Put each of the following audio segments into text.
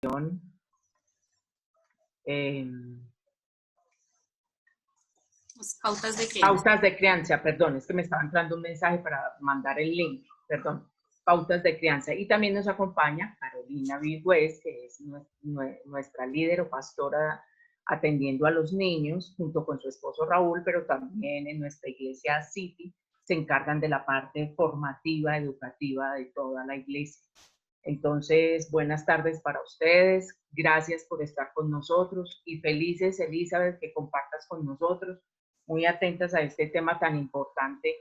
Pautas de crianza. Pautas de crianza, perdón, es que me estaba entrando un mensaje para mandar el link, perdón. Pautas de crianza. Y también nos acompaña Carolina Vigüez, que es nuestra líder o pastora atendiendo a los niños, junto con su esposo Raúl, pero también en nuestra iglesia City se encargan de la parte formativa, educativa de toda la iglesia. Entonces, buenas tardes para ustedes, gracias por estar con nosotros y felices, Elizabeth, que compartas con nosotros, muy atentas a este tema tan importante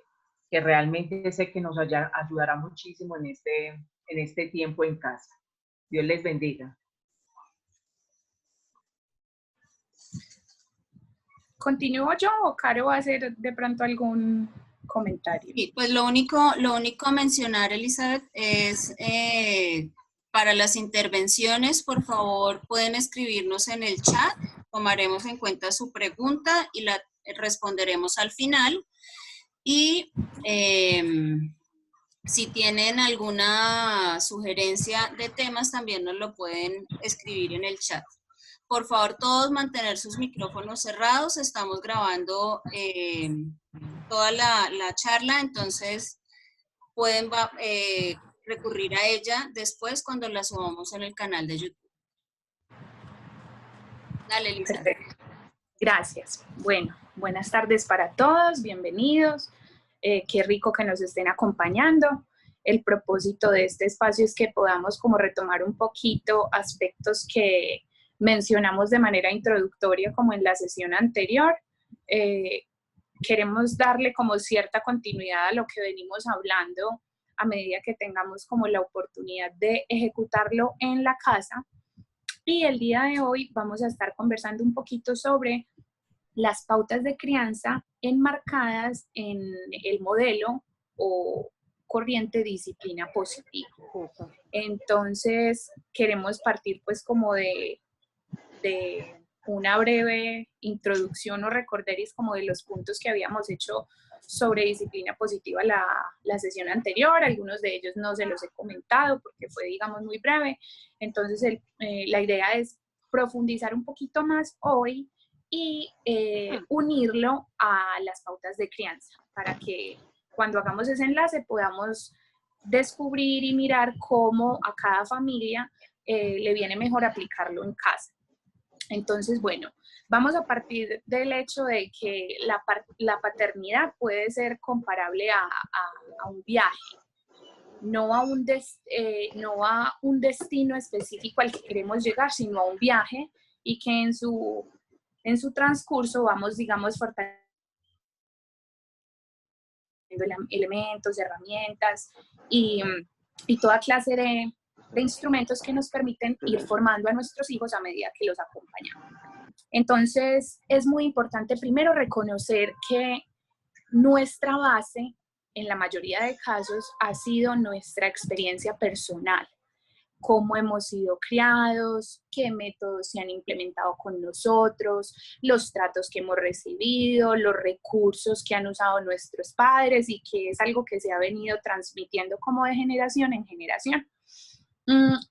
que realmente sé que nos ayudará muchísimo en este tiempo en casa. Dios les bendiga. ¿Continúo yo o Caro va a hacer de pronto algún comentario? Sí, pues lo único a mencionar, Elizabeth, es para las intervenciones, por favor, pueden escribirnos en el chat, tomaremos en cuenta su pregunta y la responderemos al final. Y si tienen alguna sugerencia de temas, también nos lo pueden escribir en el chat. Por favor, todos mantener sus micrófonos cerrados. Estamos grabando toda la charla, entonces pueden recurrir a ella después cuando la subamos en el canal de YouTube. Dale, Lisa. Perfecto. Gracias. Bueno, buenas tardes para todos, bienvenidos. Qué rico que nos estén acompañando. El propósito de este espacio es que podamos como retomar un poquito aspectos que mencionamos de manera introductoria como en la sesión anterior. Queremos darle como cierta continuidad a lo que venimos hablando a medida que tengamos como la oportunidad de ejecutarlo en la casa. Y el día de hoy vamos a estar conversando un poquito sobre las pautas de crianza enmarcadas en el modelo o corriente disciplina positiva. Entonces, queremos partir pues como de una breve introducción o recorderis como de los puntos que habíamos hecho sobre disciplina positiva la sesión anterior. Algunos de ellos no se los he comentado porque fue, digamos, muy breve. Entonces, la idea es profundizar un poquito más hoy y unirlo a las pautas de crianza para que cuando hagamos ese enlace podamos descubrir y mirar cómo a cada familia le viene mejor aplicarlo en casa. Entonces, bueno, vamos a partir del hecho de que la paternidad puede ser comparable a un viaje, no a un destino específico al que queremos llegar, sino a un viaje y que en su transcurso vamos, digamos, fortaleciendo elementos, herramientas y toda clase de instrumentos que nos permiten ir formando a nuestros hijos a medida que los acompañamos. Entonces, es muy importante primero reconocer que nuestra base, en la mayoría de casos, ha sido nuestra experiencia personal. Cómo hemos sido criados, qué métodos se han implementado con nosotros, los tratos que hemos recibido, los recursos que han usado nuestros padres y que es algo que se ha venido transmitiendo como de generación en generación.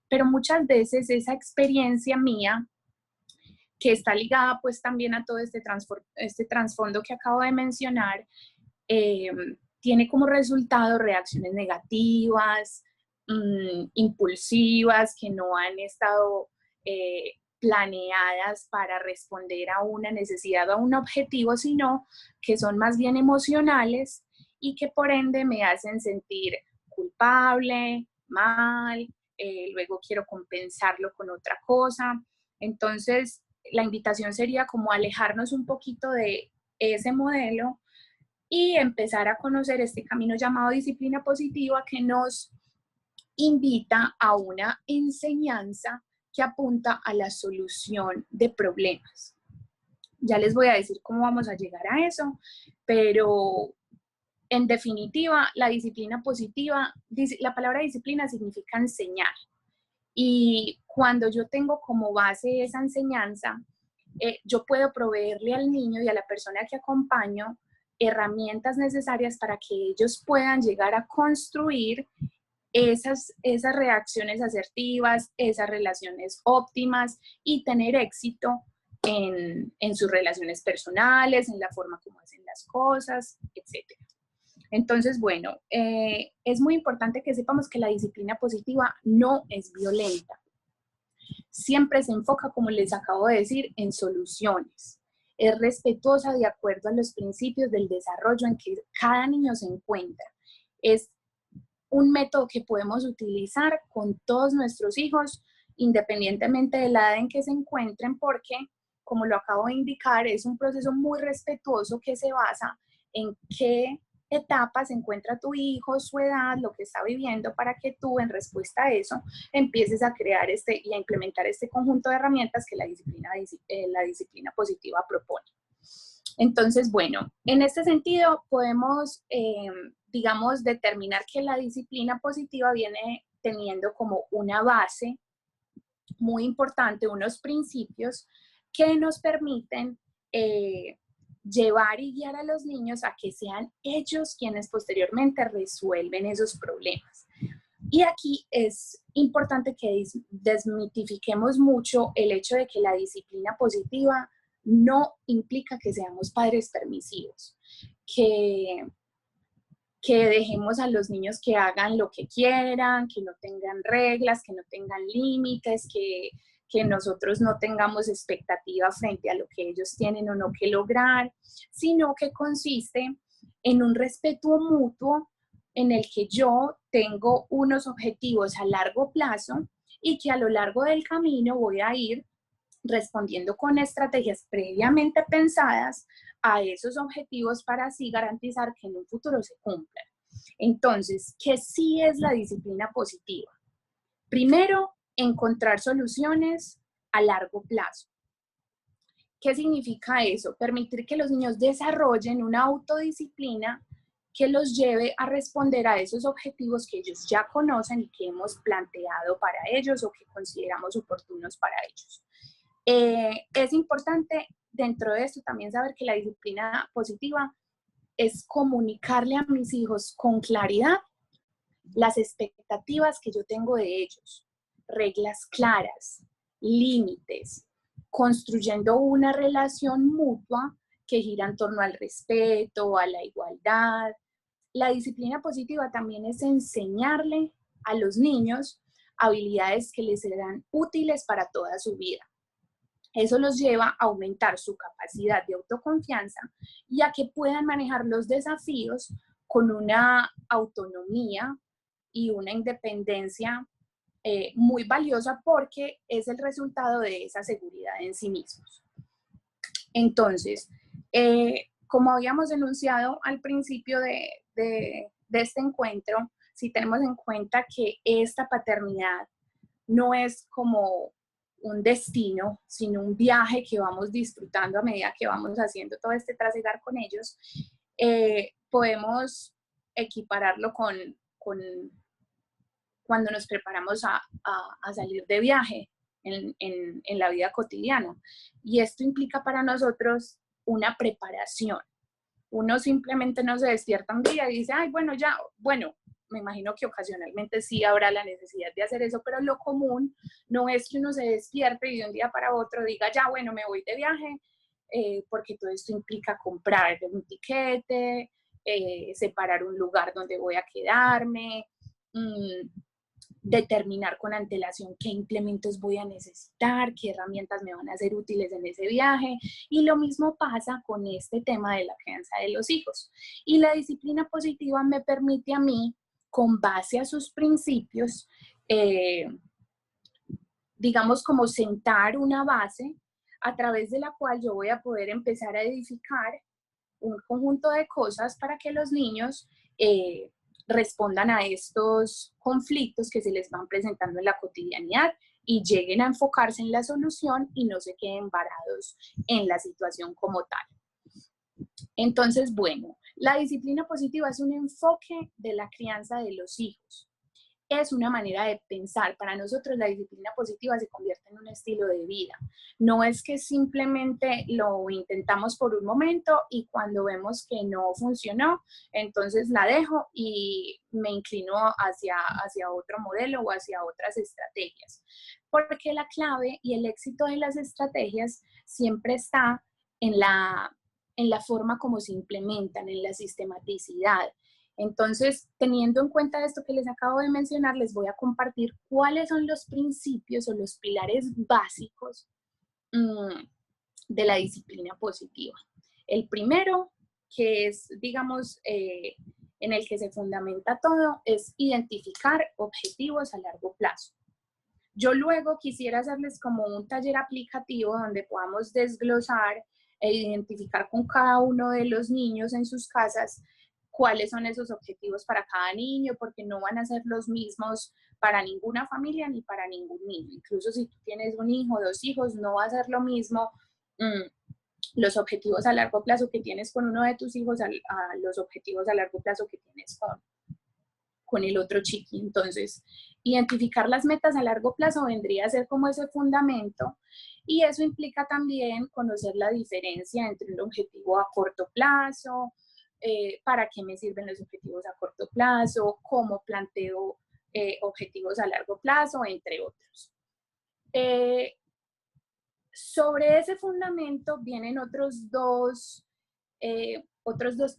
Pero muchas veces esa experiencia mía, que está ligada pues también a todo este trasfondo que acabo de mencionar, tiene como resultado reacciones negativas, impulsivas, que no han estado planeadas para responder a una necesidad o a un objetivo, sino que son más bien emocionales y que por ende me hacen sentir culpable, mal, luego quiero compensarlo con otra cosa. Entonces, la invitación sería como alejarnos un poquito de ese modelo y empezar a conocer este camino llamado disciplina positiva que nos invita a una enseñanza que apunta a la solución de problemas. Ya les voy a decir cómo vamos a llegar a eso, pero en definitiva, la disciplina positiva, la palabra disciplina significa enseñar. Y cuando yo tengo como base esa enseñanza, yo puedo proveerle al niño y a la persona que acompaño herramientas necesarias para que ellos puedan llegar a construir esas reacciones asertivas, esas relaciones óptimas y tener éxito en sus relaciones personales, en la forma como hacen las cosas, etc. Entonces, bueno, es muy importante que sepamos que la disciplina positiva no es violenta. Siempre se enfoca, como les acabo de decir, en soluciones. Es respetuosa de acuerdo a los principios del desarrollo en que cada niño se encuentra. Es un método que podemos utilizar con todos nuestros hijos, independientemente de la edad en que se encuentren, porque, como lo acabo de indicar, es un proceso muy respetuoso que se basa en qué etapa se encuentra tu hijo, su edad, lo que está viviendo, para que tú, en respuesta a eso, empieces a crear y a implementar este conjunto de herramientas que la disciplina positiva propone. Entonces, bueno, en este sentido podemos, digamos, determinar que la disciplina positiva viene teniendo como una base muy importante, unos principios que nos permiten llevar y guiar a los niños a que sean ellos quienes posteriormente resuelven esos problemas. Y aquí es importante que desmitifiquemos mucho el hecho de que la disciplina positiva no implica que seamos padres permisivos, que dejemos a los niños que hagan lo que quieran, que no tengan reglas, que no tengan límites, que nosotros no tengamos expectativa frente a lo que ellos tienen o no que lograr, sino que consiste en un respeto mutuo en el que yo tengo unos objetivos a largo plazo y que a lo largo del camino voy a ir respondiendo con estrategias previamente pensadas a esos objetivos para así garantizar que en un futuro se cumplan. Entonces, ¿qué sí es la disciplina positiva? Primero, encontrar soluciones a largo plazo. ¿Qué significa eso? Permitir que los niños desarrollen una autodisciplina que los lleve a responder a esos objetivos que ellos ya conocen y que hemos planteado para ellos o que consideramos oportunos para ellos. Es importante dentro de esto también saber que la disciplina positiva es comunicarle a mis hijos con claridad las expectativas que yo tengo de ellos, reglas claras, límites, construyendo una relación mutua que gira en torno al respeto, a la igualdad. La disciplina positiva también es enseñarle a los niños habilidades que les serán útiles para toda su vida. Eso los lleva a aumentar su capacidad de autoconfianza y a que puedan manejar los desafíos con una autonomía y una independencia muy valiosa porque es el resultado de esa seguridad en sí mismos. Entonces, como habíamos enunciado al principio de este encuentro, si tenemos en cuenta que esta paternidad no es como un destino, sino un viaje que vamos disfrutando a medida que vamos haciendo todo este trasegar con ellos, podemos equipararlo con cuando nos preparamos a salir de viaje en la vida cotidiana. Y esto implica para nosotros una preparación. Uno simplemente no se despierta un día y dice, ay, bueno, ya, bueno, me imagino que ocasionalmente sí habrá la necesidad de hacer eso, pero lo común no es que uno se despierte y de un día para otro diga, ya, bueno, me voy de viaje, porque todo esto implica comprar un tiquete, separar un lugar donde voy a quedarme, determinar con antelación qué implementos voy a necesitar, qué herramientas me van a ser útiles en ese viaje. Y lo mismo pasa con este tema de la crianza de los hijos. Y la disciplina positiva me permite a mí, con base a sus principios, digamos como sentar una base a través de la cual yo voy a poder empezar a edificar un conjunto de cosas para que los niños respondan a estos conflictos que se les van presentando en la cotidianidad y lleguen a enfocarse en la solución y no se queden varados en la situación como tal. Entonces, bueno, la disciplina positiva es un enfoque de la crianza de los hijos. es una manera de pensar. Para nosotros la disciplina positiva se convierte en un estilo de vida. No es que simplemente lo intentamos por un momento y cuando vemos que no funcionó, entonces la dejo y me inclino hacia otro modelo o hacia otras estrategias. Porque la clave y el éxito de las estrategias siempre está en la forma como se implementan, en la sistematicidad. Entonces, teniendo en cuenta esto que les acabo de mencionar, les voy a compartir cuáles son los principios o los pilares básicos de la disciplina positiva. El primero, que es, digamos, en el que se fundamenta todo, es identificar objetivos a largo plazo. Yo luego quisiera hacerles como un taller aplicativo donde podamos desglosar e identificar con cada uno de los niños en sus casas cuáles son esos objetivos para cada niño, porque no van a ser los mismos para ninguna familia ni para ningún niño. Incluso si tú tienes un hijo o 2 hijos, no va a ser lo mismo los objetivos a largo plazo que tienes con uno de tus hijos a los objetivos a largo plazo que tienes con el otro chiqui. Entonces, identificar las metas a largo plazo vendría a ser como ese fundamento, y eso implica también conocer la diferencia entre un objetivo a corto plazo, para qué me sirven los objetivos a corto plazo, cómo planteo objetivos a largo plazo, entre otros. Sobre ese fundamento vienen otros dos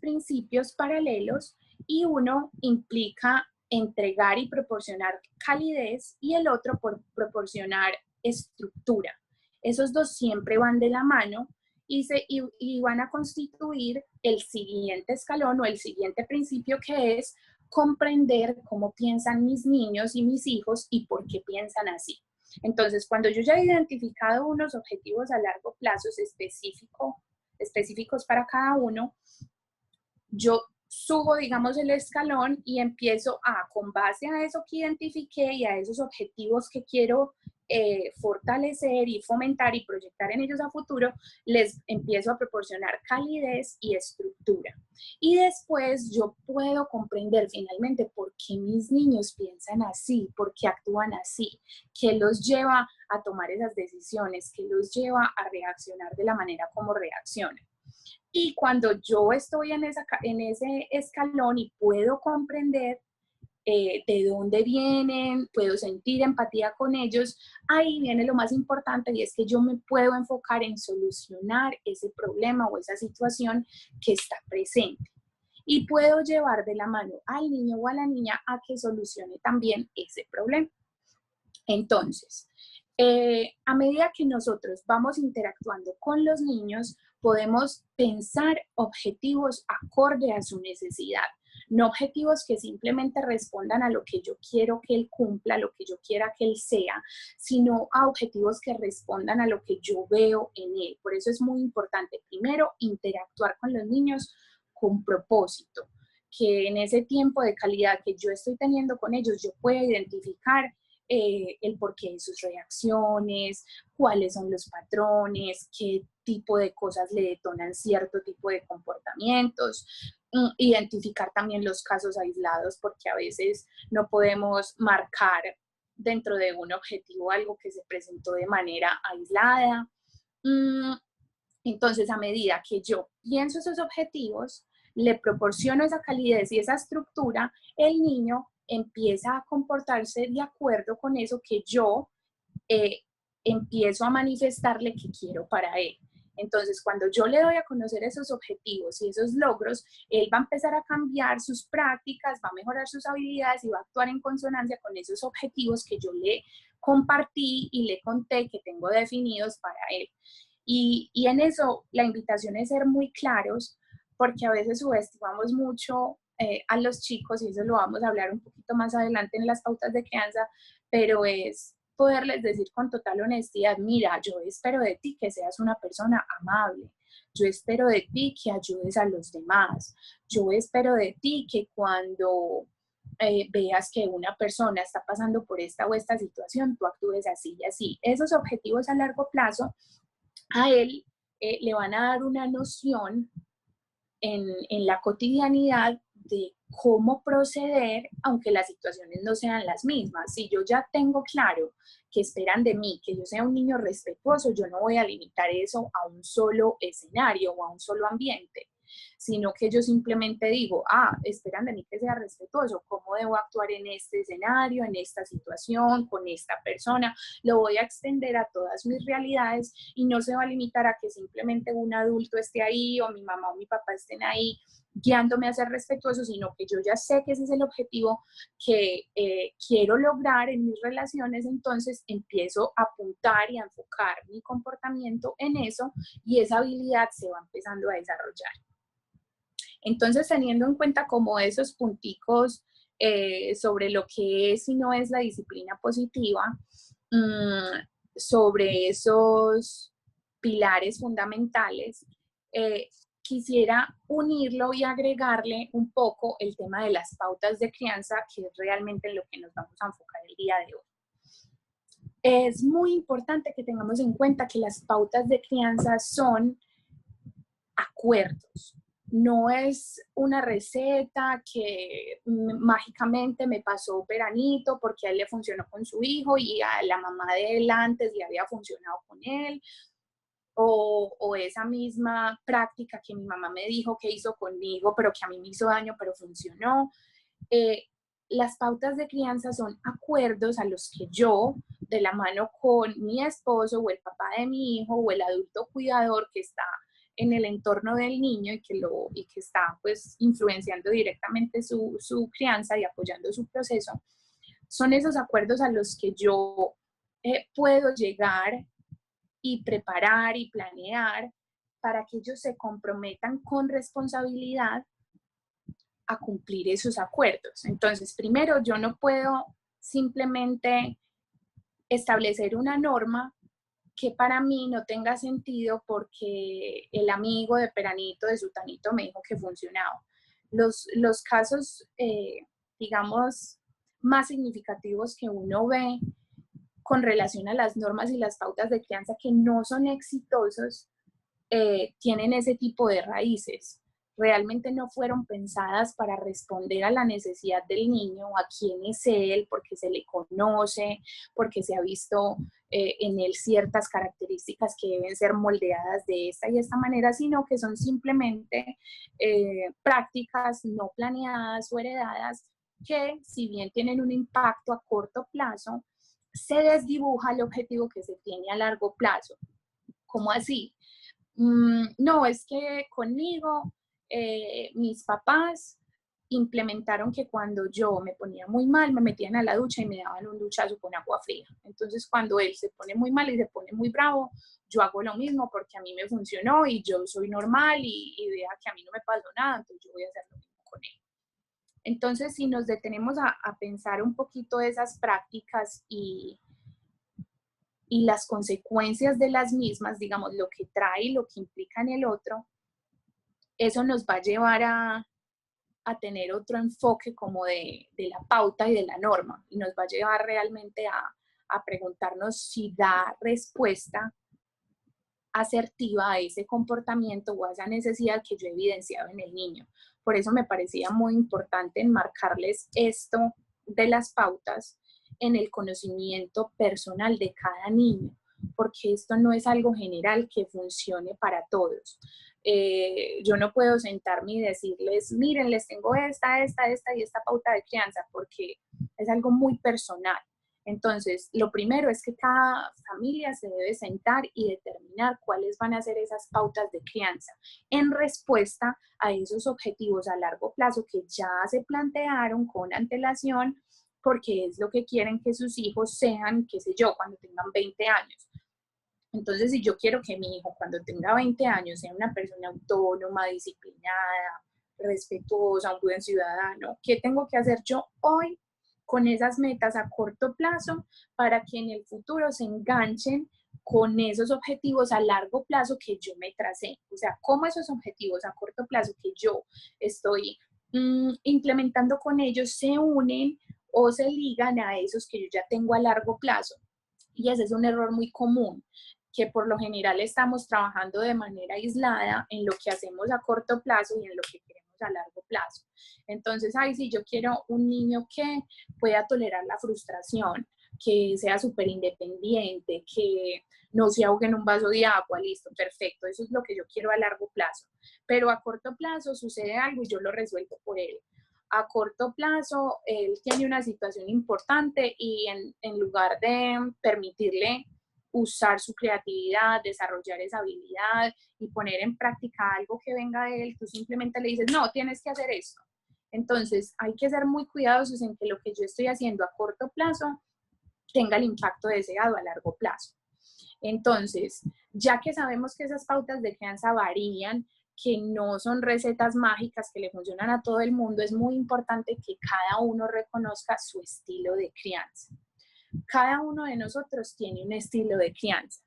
principios paralelos, y uno implica entregar y proporcionar calidez y el otro por proporcionar estructura. Esos dos siempre van de la mano y van a constituir el siguiente escalón o el siguiente principio, que es comprender cómo piensan mis niños y mis hijos y por qué piensan así. Entonces, cuando yo ya he identificado unos objetivos a largo plazo específicos para cada uno, yo subo, digamos, el escalón y empiezo con base a eso que identifiqué y a esos objetivos que quiero fortalecer y fomentar y proyectar en ellos a futuro, les empiezo a proporcionar calidez y estructura. Y después yo puedo comprender finalmente por qué mis niños piensan así, por qué actúan así, qué los lleva a tomar esas decisiones, qué los lleva a reaccionar de la manera como reaccionan. Y cuando yo estoy en ese escalón y puedo comprender de dónde vienen, puedo sentir empatía con ellos, ahí viene lo más importante, y es que yo me puedo enfocar en solucionar ese problema o esa situación que está presente. Y puedo llevar de la mano al niño o a la niña a que solucione también ese problema. Entonces, a medida que nosotros vamos interactuando con los niños, podemos pensar objetivos acorde a su necesidad. No objetivos que simplemente respondan a lo que yo quiero que él cumpla, a lo que yo quiera que él sea, sino a objetivos que respondan a lo que yo veo en él. Por eso es muy importante, primero, interactuar con los niños con propósito, que en ese tiempo de calidad que yo estoy teniendo con ellos, yo pueda identificar el porqué de sus reacciones, cuáles son los patrones, qué tipo de cosas le detonan cierto tipo de comportamientos, identificar también los casos aislados, porque a veces no podemos marcar dentro de un objetivo algo que se presentó de manera aislada. Entonces, a medida que yo pienso esos objetivos, le proporciono esa calidez y esa estructura, el niño empieza a comportarse de acuerdo con eso que yo empiezo a manifestarle que quiero para él. Entonces, cuando yo le doy a conocer esos objetivos y esos logros, él va a empezar a cambiar sus prácticas, va a mejorar sus habilidades y va a actuar en consonancia con esos objetivos que yo le compartí y le conté que tengo definidos para él. Y en eso la invitación es ser muy claros, porque a veces subestimamos mucho a los chicos, y eso lo vamos a hablar un poquito más adelante en las pautas de crianza, pero es poderles decir con total honestidad: mira, yo espero de ti que seas una persona amable, yo espero de ti que ayudes a los demás, yo espero de ti que cuando veas que una persona está pasando por esta o esta situación, tú actúes así y así. Esos objetivos a largo plazo a él le van a dar una noción en la cotidianidad de cómo proceder aunque las situaciones no sean las mismas. Si yo ya tengo claro que esperan de mí que yo sea un niño respetuoso, yo no voy a limitar eso a un solo escenario o a un solo ambiente, sino que yo simplemente digo, esperan de mí que sea respetuoso, ¿cómo debo actuar en este escenario, en esta situación, con esta persona? Lo voy a extender a todas mis realidades y no se va a limitar a que simplemente un adulto esté ahí o mi mamá o mi papá estén ahí guiándome a ser respetuoso, sino que yo ya sé que ese es el objetivo que quiero lograr en mis relaciones, entonces empiezo a apuntar y a enfocar mi comportamiento en eso y esa habilidad se va empezando a desarrollar. Entonces, teniendo en cuenta como esos punticos sobre lo que es y no es la disciplina positiva, sobre esos pilares fundamentales, quisiera unirlo y agregarle un poco el tema de las pautas de crianza, que es realmente en lo que nos vamos a enfocar el día de hoy. Es muy importante que tengamos en cuenta que las pautas de crianza son acuerdos. No es una receta que mágicamente me pasó Peranito porque a él le funcionó con su hijo y a la mamá de él antes le había funcionado con él. O esa misma práctica que mi mamá me dijo que hizo conmigo, pero que a mí me hizo daño, pero funcionó. Las pautas de crianza son acuerdos a los que yo, de la mano con mi esposo o el papá de mi hijo o el adulto cuidador que está en el entorno del niño y que está pues influenciando directamente su crianza y apoyando su proceso, son esos acuerdos a los que yo puedo llegar y preparar y planear para que ellos se comprometan con responsabilidad a cumplir esos acuerdos. Entonces, primero, yo no puedo simplemente establecer una norma que para mí no tenga sentido porque el amigo de Peranito, de Sutanito, me dijo que funcionaba. Los casos, digamos, más significativos que uno ve con relación a las normas y las pautas de crianza que no son exitosos, tienen ese tipo de raíces. Realmente no fueron pensadas para responder a la necesidad del niño, a quién es él, porque se le conoce, porque se ha visto en él ciertas características que deben ser moldeadas de esta y esta manera, sino que son simplemente prácticas no planeadas o heredadas que, si bien tienen un impacto a corto plazo, se desdibuja el objetivo que se tiene a largo plazo. ¿Cómo así? No, es que conmigo mis papás implementaron que cuando yo me ponía muy mal, me metían a la ducha y me daban un duchazo con agua fría. Entonces, cuando él se pone muy mal y se pone muy bravo, yo hago lo mismo porque a mí me funcionó y yo soy normal y vea que a mí no me pasó nada, entonces yo voy a hacer lo mismo con él. Entonces, si nos detenemos a pensar un poquito de esas prácticas y las consecuencias de las mismas, digamos, lo que trae y lo que implica en el otro, eso nos va a llevar a tener otro enfoque como de la pauta y de la norma, y nos va a llevar realmente a preguntarnos si da respuesta asertiva a ese comportamiento o a esa necesidad que yo he evidenciado en el niño. Por eso me parecía muy importante enmarcarles esto de las pautas en el conocimiento personal de cada niño, porque esto no es algo general que funcione para todos. Yo no puedo sentarme y decirles, miren, les tengo esta y esta pauta de crianza, porque es algo muy personal. Entonces, lo primero es que cada familia se debe sentar y determinar cuáles van a ser esas pautas de crianza en respuesta a esos objetivos a largo plazo que ya se plantearon con antelación, porque es lo que quieren que sus hijos sean, qué sé yo, cuando tengan 20 años. Entonces, si yo quiero que mi hijo cuando tenga 20 años sea una persona autónoma, disciplinada, respetuosa, un buen ciudadano, ¿qué tengo que hacer yo hoy con esas metas a corto plazo para que en el futuro se enganchen con esos objetivos a largo plazo que yo me tracé? O sea, cómo esos objetivos a corto plazo que yo estoy implementando con ellos se unen o se ligan a esos que yo ya tengo a largo plazo. Y ese es un error muy común, que por lo general estamos trabajando de manera aislada en lo que hacemos a corto plazo y en lo que queremos a largo plazo. Entonces, ay, sí, yo quiero un niño que pueda tolerar la frustración, que sea súper independiente, que no se ahogue en un vaso de agua, listo, perfecto, eso es lo que yo quiero a largo plazo. Pero a corto plazo sucede algo y yo lo resuelvo por él. A corto plazo, él tiene una situación importante y en lugar de permitirle usar su creatividad, desarrollar esa habilidad y poner en práctica algo que venga de él, tú simplemente le dices, no, tienes que hacer esto. Entonces, hay que ser muy cuidadosos en que lo que yo estoy haciendo a corto plazo tenga el impacto deseado a largo plazo. Entonces, ya que sabemos que esas pautas de crianza varían, que no son recetas mágicas que le funcionan a todo el mundo, es muy importante que cada uno reconozca su estilo de crianza. Cada uno de nosotros tiene un estilo de crianza.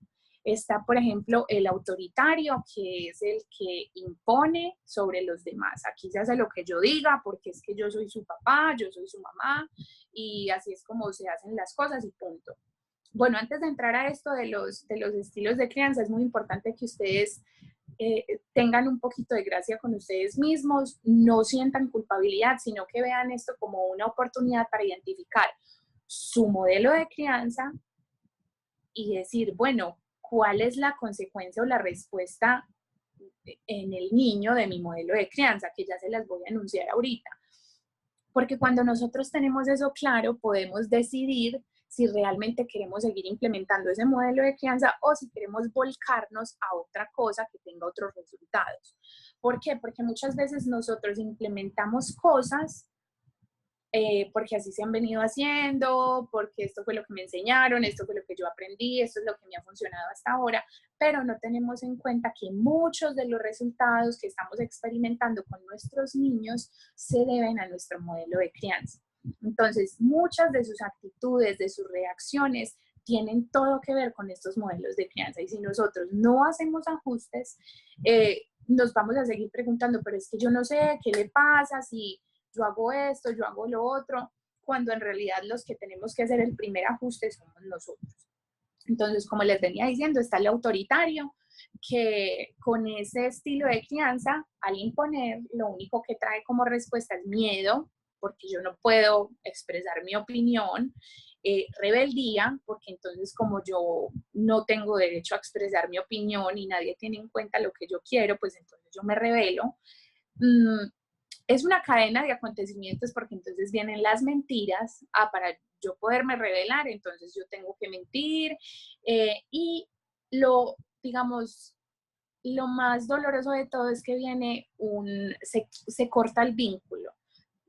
Está, por ejemplo, el autoritario, que es el que impone sobre los demás. Aquí se hace lo que yo diga, porque es que yo soy su papá, yo soy su mamá, y así es como se hacen las cosas y punto. Bueno, antes de entrar a esto de los estilos de crianza, es muy importante que ustedes tengan un poquito de gracia con ustedes mismos, no sientan culpabilidad, sino que vean esto como una oportunidad para identificar su modelo de crianza y decir, bueno, ¿cuál es la consecuencia o la respuesta en el niño de mi modelo de crianza? Que ya se las voy a anunciar ahorita. Porque cuando nosotros tenemos eso claro, podemos decidir si realmente queremos seguir implementando ese modelo de crianza o si queremos volcarnos a otra cosa que tenga otros resultados. ¿Por qué? Porque muchas veces nosotros implementamos cosas porque así se han venido haciendo, porque esto fue lo que me enseñaron, esto fue lo que yo aprendí, esto es lo que me ha funcionado hasta ahora, pero no tenemos en cuenta que muchos de los resultados que estamos experimentando con nuestros niños se deben a nuestro modelo de crianza. Entonces, muchas de sus actitudes, de sus reacciones, tienen todo que ver con estos modelos de crianza. Y si nosotros no hacemos ajustes, nos vamos a seguir preguntando, pero es que yo no sé qué le pasa, si yo hago esto, yo hago lo otro, cuando en realidad los que tenemos que hacer el primer ajuste somos nosotros. Entonces, como les venía diciendo, está el autoritario, que con ese estilo de crianza, al imponer, lo único que trae como respuesta es miedo, porque yo no puedo expresar mi opinión, rebeldía, porque entonces como yo no tengo derecho a expresar mi opinión y nadie tiene en cuenta lo que yo quiero, pues entonces yo me rebelo. Es una cadena de acontecimientos porque entonces vienen las mentiras, para yo poderme revelar, entonces yo tengo que mentir y digamos, lo más doloroso de todo es que se corta el vínculo.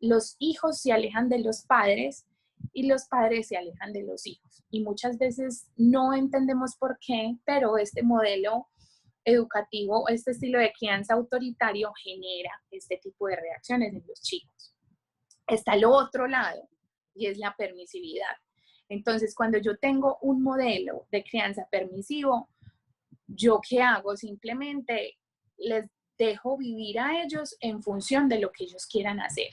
Los hijos se alejan de los padres y los padres se alejan de los hijos. Y muchas veces no entendemos por qué, pero este modelo educativo, este estilo de crianza autoritario genera este tipo de reacciones en los chicos. Está el otro lado y es la permisividad. Entonces, cuando yo tengo un modelo de crianza permisivo, ¿yo qué hago? Simplemente les dejo vivir a ellos en función de lo que ellos quieran hacer.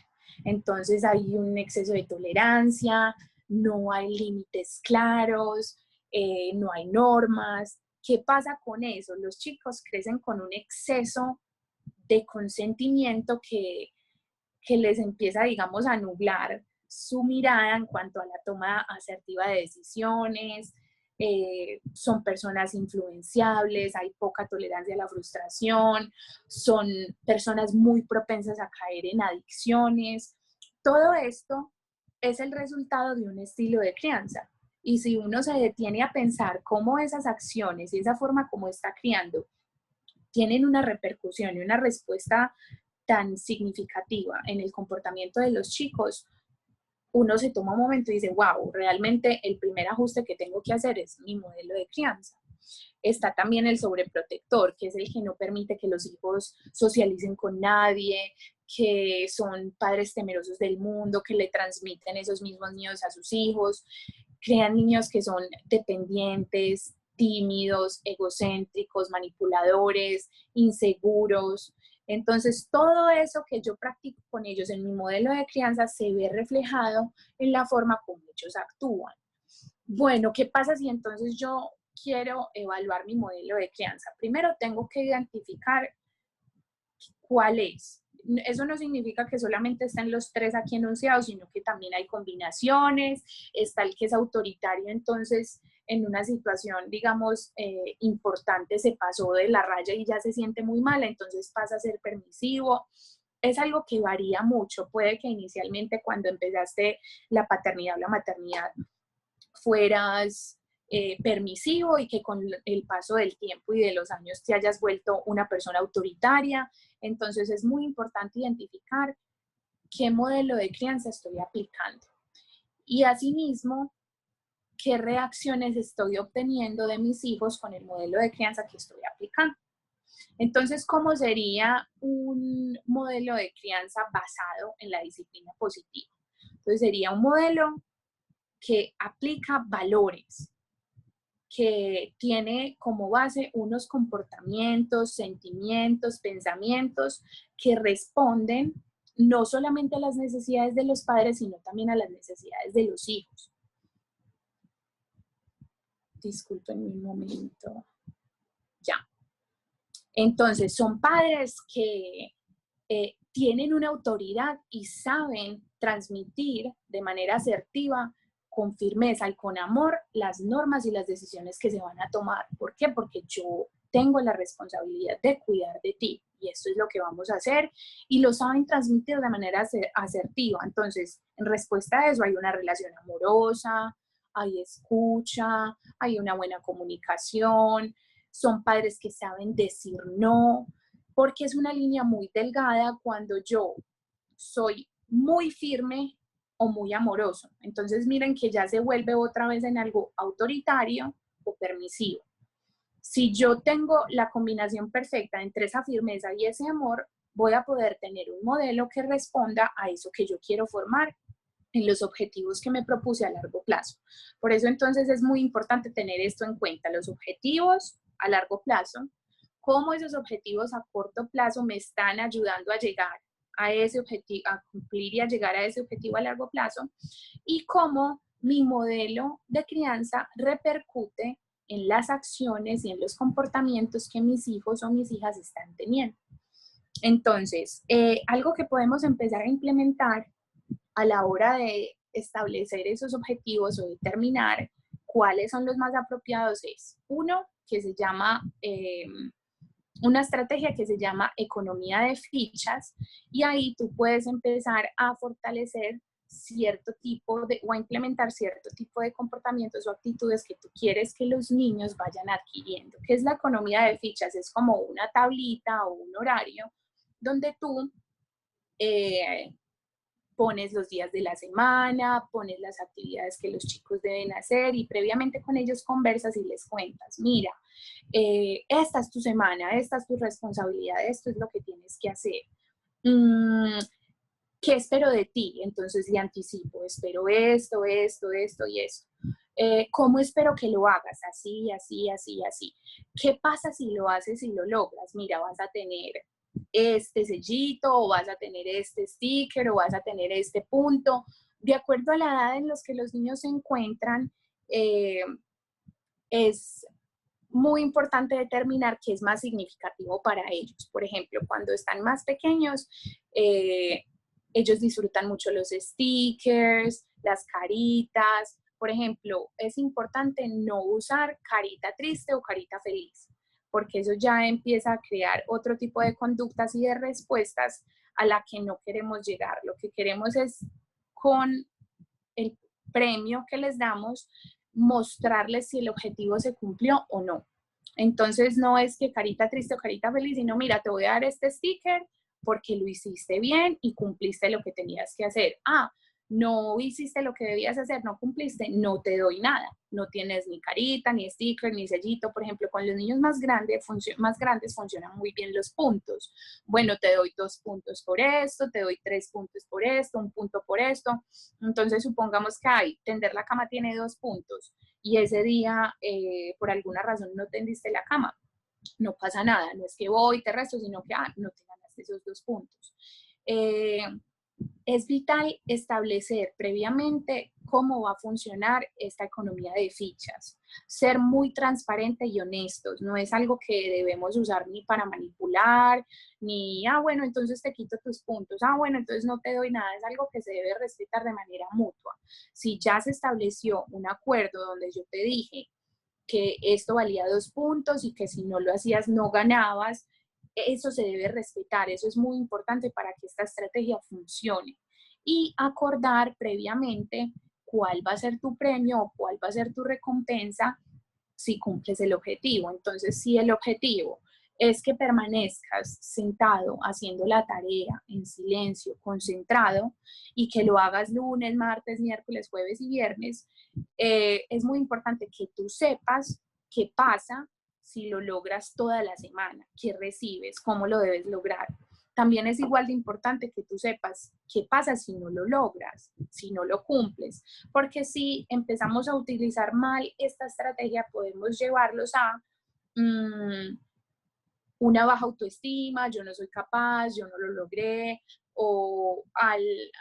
Entonces hay un exceso de tolerancia, no hay límites claros, no hay normas. ¿Qué pasa con eso? Los chicos crecen con un exceso de consentimiento que les empieza, digamos, a nublar su mirada en cuanto a la toma asertiva de decisiones. Son personas influenciables, hay poca tolerancia a la frustración, son personas muy propensas a caer en adicciones. Todo esto es el resultado de un estilo de crianza. Y si uno se detiene a pensar cómo esas acciones y esa forma como está criando tienen una repercusión y una respuesta tan significativa en el comportamiento de los chicos, uno se toma un momento y dice, wow, realmente el primer ajuste que tengo que hacer es mi modelo de crianza. Está también el sobreprotector, que es el que no permite que los hijos socialicen con nadie, que son padres temerosos del mundo, que le transmiten esos mismos miedos a sus hijos, crean niños que son dependientes, tímidos, egocéntricos, manipuladores, inseguros. Entonces, todo eso que yo practico con ellos en mi modelo de crianza se ve reflejado en la forma como ellos actúan. Bueno, ¿qué pasa si entonces yo quiero evaluar mi modelo de crianza? Primero tengo que identificar cuál es. eso no significa que solamente estén los 3 aquí enunciados, sino que también hay combinaciones, está el que es autoritario, entonces en una situación, digamos, importante se pasó de la raya y ya se siente muy mal, entonces pasa a ser permisivo. Es algo que varía mucho. Puede que inicialmente cuando empezaste la paternidad o la maternidad fueras permisivo y que con el paso del tiempo y de los años te hayas vuelto una persona autoritaria. Entonces es muy importante identificar qué modelo de crianza estoy aplicando. Y asimismo, qué reacciones estoy obteniendo de mis hijos con el modelo de crianza que estoy aplicando. Entonces, ¿cómo sería un modelo de crianza basado en la disciplina positiva? Entonces, sería un modelo que aplica valores, que tiene como base unos comportamientos, sentimientos, pensamientos que responden no solamente a las necesidades de los padres, sino también a las necesidades de los hijos. Disculpen un momento. Ya. Entonces, son padres que tienen una autoridad y saben transmitir de manera asertiva, con firmeza y con amor, las normas y las decisiones que se van a tomar. ¿Por qué? Porque yo tengo la responsabilidad de cuidar de ti y esto es lo que vamos a hacer y lo saben transmitir de manera asertiva. Entonces, en respuesta a eso hay una relación amorosa, hay escucha, hay una buena comunicación, son padres que saben decir no, porque es una línea muy delgada cuando yo soy muy firme o muy amoroso. Entonces miren que ya se vuelve otra vez en algo autoritario o permisivo. Si yo tengo la combinación perfecta entre esa firmeza y ese amor, voy a poder tener un modelo que responda a eso que yo quiero formar en los objetivos que me propuse a largo plazo. Por eso entonces es muy importante tener esto en cuenta, los objetivos a largo plazo, cómo esos objetivos a corto plazo me están ayudando a llegar a ese objetivo, a cumplir y a llegar a ese objetivo a largo plazo, y cómo mi modelo de crianza repercute en las acciones y en los comportamientos que mis hijos o mis hijas están teniendo. Entonces, algo que podemos empezar a implementar a la hora de establecer esos objetivos o determinar cuáles son los más apropiados es uno que se llama una estrategia que se llama economía de fichas y ahí tú puedes empezar a fortalecer cierto tipo de o a implementar cierto tipo de comportamientos o actitudes que tú quieres que los niños vayan adquiriendo. ¿Qué es la economía de fichas? Es como una tablita o un horario donde tú pones los días de la semana, pones las actividades que los chicos deben hacer y previamente con ellos conversas y les cuentas, mira, esta es tu semana, esta es tu responsabilidad, esto es lo que tienes que hacer. ¿Qué espero de ti? Entonces le anticipo, espero esto, esto, esto y esto. ¿Cómo espero que lo hagas? Así, así, así, así. ¿Qué pasa si lo haces y lo logras? Mira, vas a tener este sellito, o vas a tener este sticker, o vas a tener este punto. De acuerdo a la edad en los que los niños se encuentran, es muy importante determinar qué es más significativo para ellos. Por ejemplo, cuando están más pequeños, ellos disfrutan mucho los stickers, las caritas. Por ejemplo, es importante no usar carita triste o carita feliz, porque eso ya empieza a crear otro tipo de conductas y de respuestas a la que no queremos llegar. Lo que queremos es, con el premio que les damos, mostrarles si el objetivo se cumplió o no. Entonces no es que carita triste o carita feliz, sino mira, te voy a dar este sticker porque lo hiciste bien y cumpliste lo que tenías que hacer. Ah, no hiciste lo que debías hacer, no cumpliste, no te doy nada. No tienes ni carita, ni sticker, ni sellito. Por ejemplo, con los niños más grandes funcionan muy bien los puntos. Bueno, te doy 2 puntos por esto, te doy 3 puntos por esto, 1 punto por esto. Entonces, supongamos que tender la cama tiene 2 puntos y ese día, por alguna razón, no tendiste la cama. No pasa nada, no es que voy, te resto, sino que no te ganaste esos 2 puntos. Es vital establecer previamente cómo va a funcionar esta economía de fichas. Ser muy transparente y honestos. No es algo que debemos usar ni para manipular, ni, bueno, entonces te quito tus puntos. Bueno, entonces no te doy nada. Es algo que se debe respetar de manera mutua. Si ya se estableció un acuerdo donde yo te dije que esto valía 2 puntos y que si no lo hacías no ganabas, eso se debe respetar, eso es muy importante para que esta estrategia funcione. Y acordar previamente cuál va a ser tu premio o cuál va a ser tu recompensa si cumples el objetivo. Entonces, si el objetivo es que permanezcas sentado haciendo la tarea en silencio, concentrado, y que lo hagas lunes, martes, miércoles, jueves y viernes, es muy importante que tú sepas qué pasa si lo logras toda la semana, qué recibes, cómo lo debes lograr. También es igual de importante que tú sepas qué pasa si no lo logras, si no lo cumples, porque si empezamos a utilizar mal esta estrategia, podemos llevarlos a una baja autoestima, yo no soy capaz, yo no lo logré, o a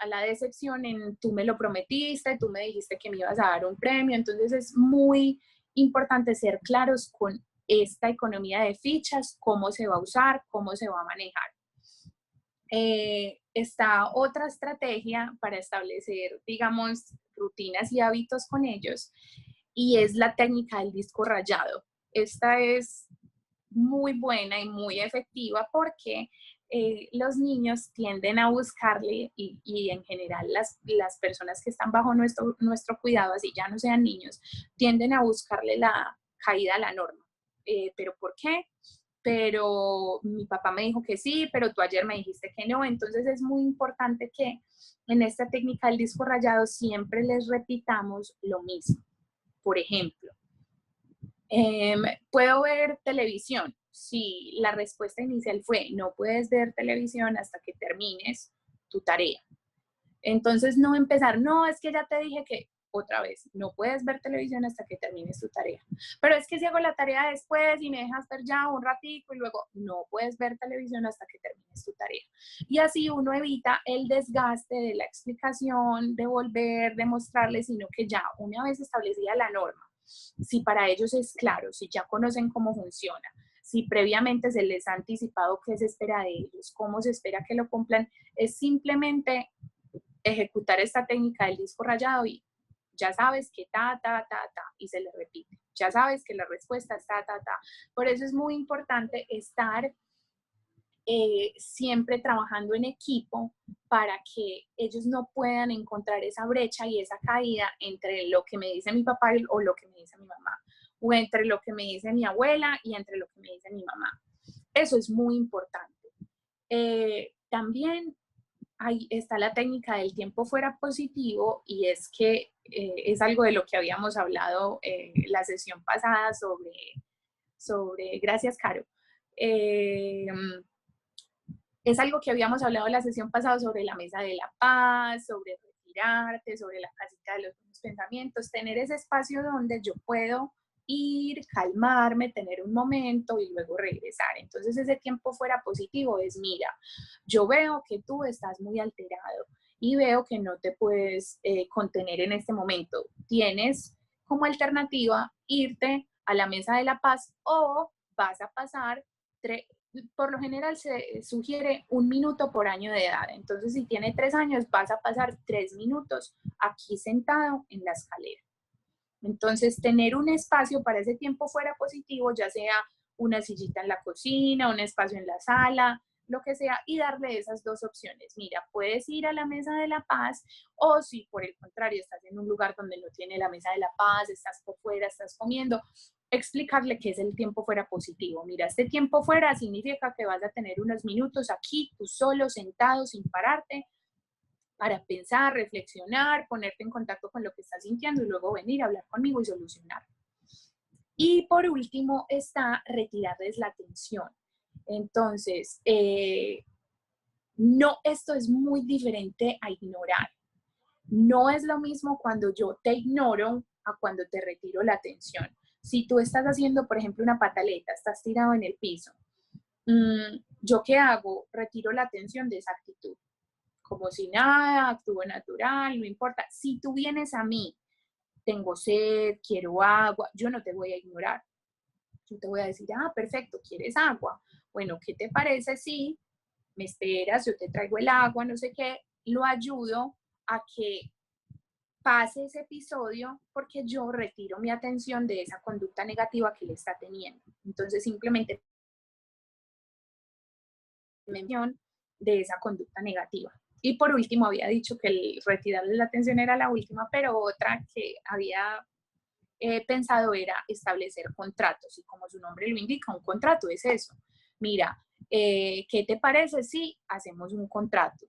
la decepción en tú me lo prometiste, tú me dijiste que me ibas a dar un premio. Entonces es muy importante ser claros con esta economía de fichas, cómo se va a usar, cómo se va a manejar. Está otra estrategia para establecer, digamos, rutinas y hábitos con ellos, y es la técnica del disco rayado. Esta es muy buena y muy efectiva porque los niños tienden a buscarle, y en general las personas que están bajo nuestro cuidado, así ya no sean niños, tienden a buscarle la caída a la norma. ¿Pero por qué? Pero mi papá me dijo que sí, pero tú ayer me dijiste que no. Entonces es muy importante que en esta técnica del disco rayado siempre les repitamos lo mismo. Por ejemplo, ¿puedo ver televisión? Si la respuesta inicial fue no puedes ver televisión hasta que termines tu tarea. Entonces no empezar, no, es que ya te dije que, otra vez, no puedes ver televisión hasta que termines tu tarea. Pero es que si hago la tarea después y me dejas ver ya un ratico y luego, no puedes ver televisión hasta que termines tu tarea. Y así uno evita el desgaste de la explicación, de volver, de mostrarles, sino que ya una vez establecida la norma, si para ellos es claro, si ya conocen cómo funciona, si previamente se les ha anticipado qué se espera de ellos, cómo se espera que lo cumplan, es simplemente ejecutar esta técnica del disco rayado y ya sabes que y se le repite. Ya sabes que la respuesta es ta. Por eso es muy importante estar siempre trabajando en equipo para que ellos no puedan encontrar esa brecha y esa caída entre lo que me dice mi papá o lo que me dice mi mamá, o entre lo que me dice mi abuela y entre lo que me dice mi mamá. Eso es muy importante. También ahí está la técnica del tiempo fuera positivo, y es que es algo de lo que habíamos hablado la sesión pasada sobre gracias, Caro. Es algo que habíamos hablado la sesión pasada sobre la mesa de la paz, sobre retirarte, sobre la casita de los buenos pensamientos, tener ese espacio donde yo puedo ir, calmarme, tener un momento y luego regresar. Entonces ese tiempo fuera positivo es, mira, yo veo que tú estás muy alterado y veo que no te puedes contener en este momento. Tienes como alternativa irte a la mesa de la paz, o vas a pasar por lo general se sugiere 1 minuto por año de edad. Entonces, si tiene 3 años, vas a pasar 3 minutos aquí sentado en la escalera. Entonces, tener un espacio para ese tiempo fuera positivo, ya sea una sillita en la cocina, un espacio en la sala, lo que sea, y darle esas 2 opciones. Mira, puedes ir a la mesa de la paz, o si por el contrario estás en un lugar donde no tiene la mesa de la paz, estás por fuera, estás comiendo, explicarle qué es el tiempo fuera positivo. Mira, este tiempo fuera significa que vas a tener unos minutos aquí, tú solo, sentado, sin pararte, para pensar, reflexionar, ponerte en contacto con lo que estás sintiendo y luego venir a hablar conmigo y solucionar. Y por último está retirarles la atención. Entonces, no, esto es muy diferente a ignorar. No es lo mismo cuando yo te ignoro a cuando te retiro la atención. Si tú estás haciendo, por ejemplo, una pataleta, estás tirado en el piso, ¿yo qué hago? Retiro la atención de esa actitud. como si nada, actúo natural, no importa. Si tú vienes a mí, tengo sed, quiero agua, yo no te voy a ignorar. Yo te voy a decir, ah, perfecto, ¿quieres agua? Bueno, ¿qué te parece si me esperas, yo te traigo el agua, no sé qué, lo ayudo a que pase ese episodio porque yo retiro mi atención de esa conducta negativa que le está teniendo. Entonces, simplemente mención de esa conducta negativa. Y por último, había dicho que el retirarle la atención era la última, pero otra que había pensado era establecer contratos. Y como su nombre lo indica, un contrato es eso. Mira, ¿qué te parece si hacemos un contrato?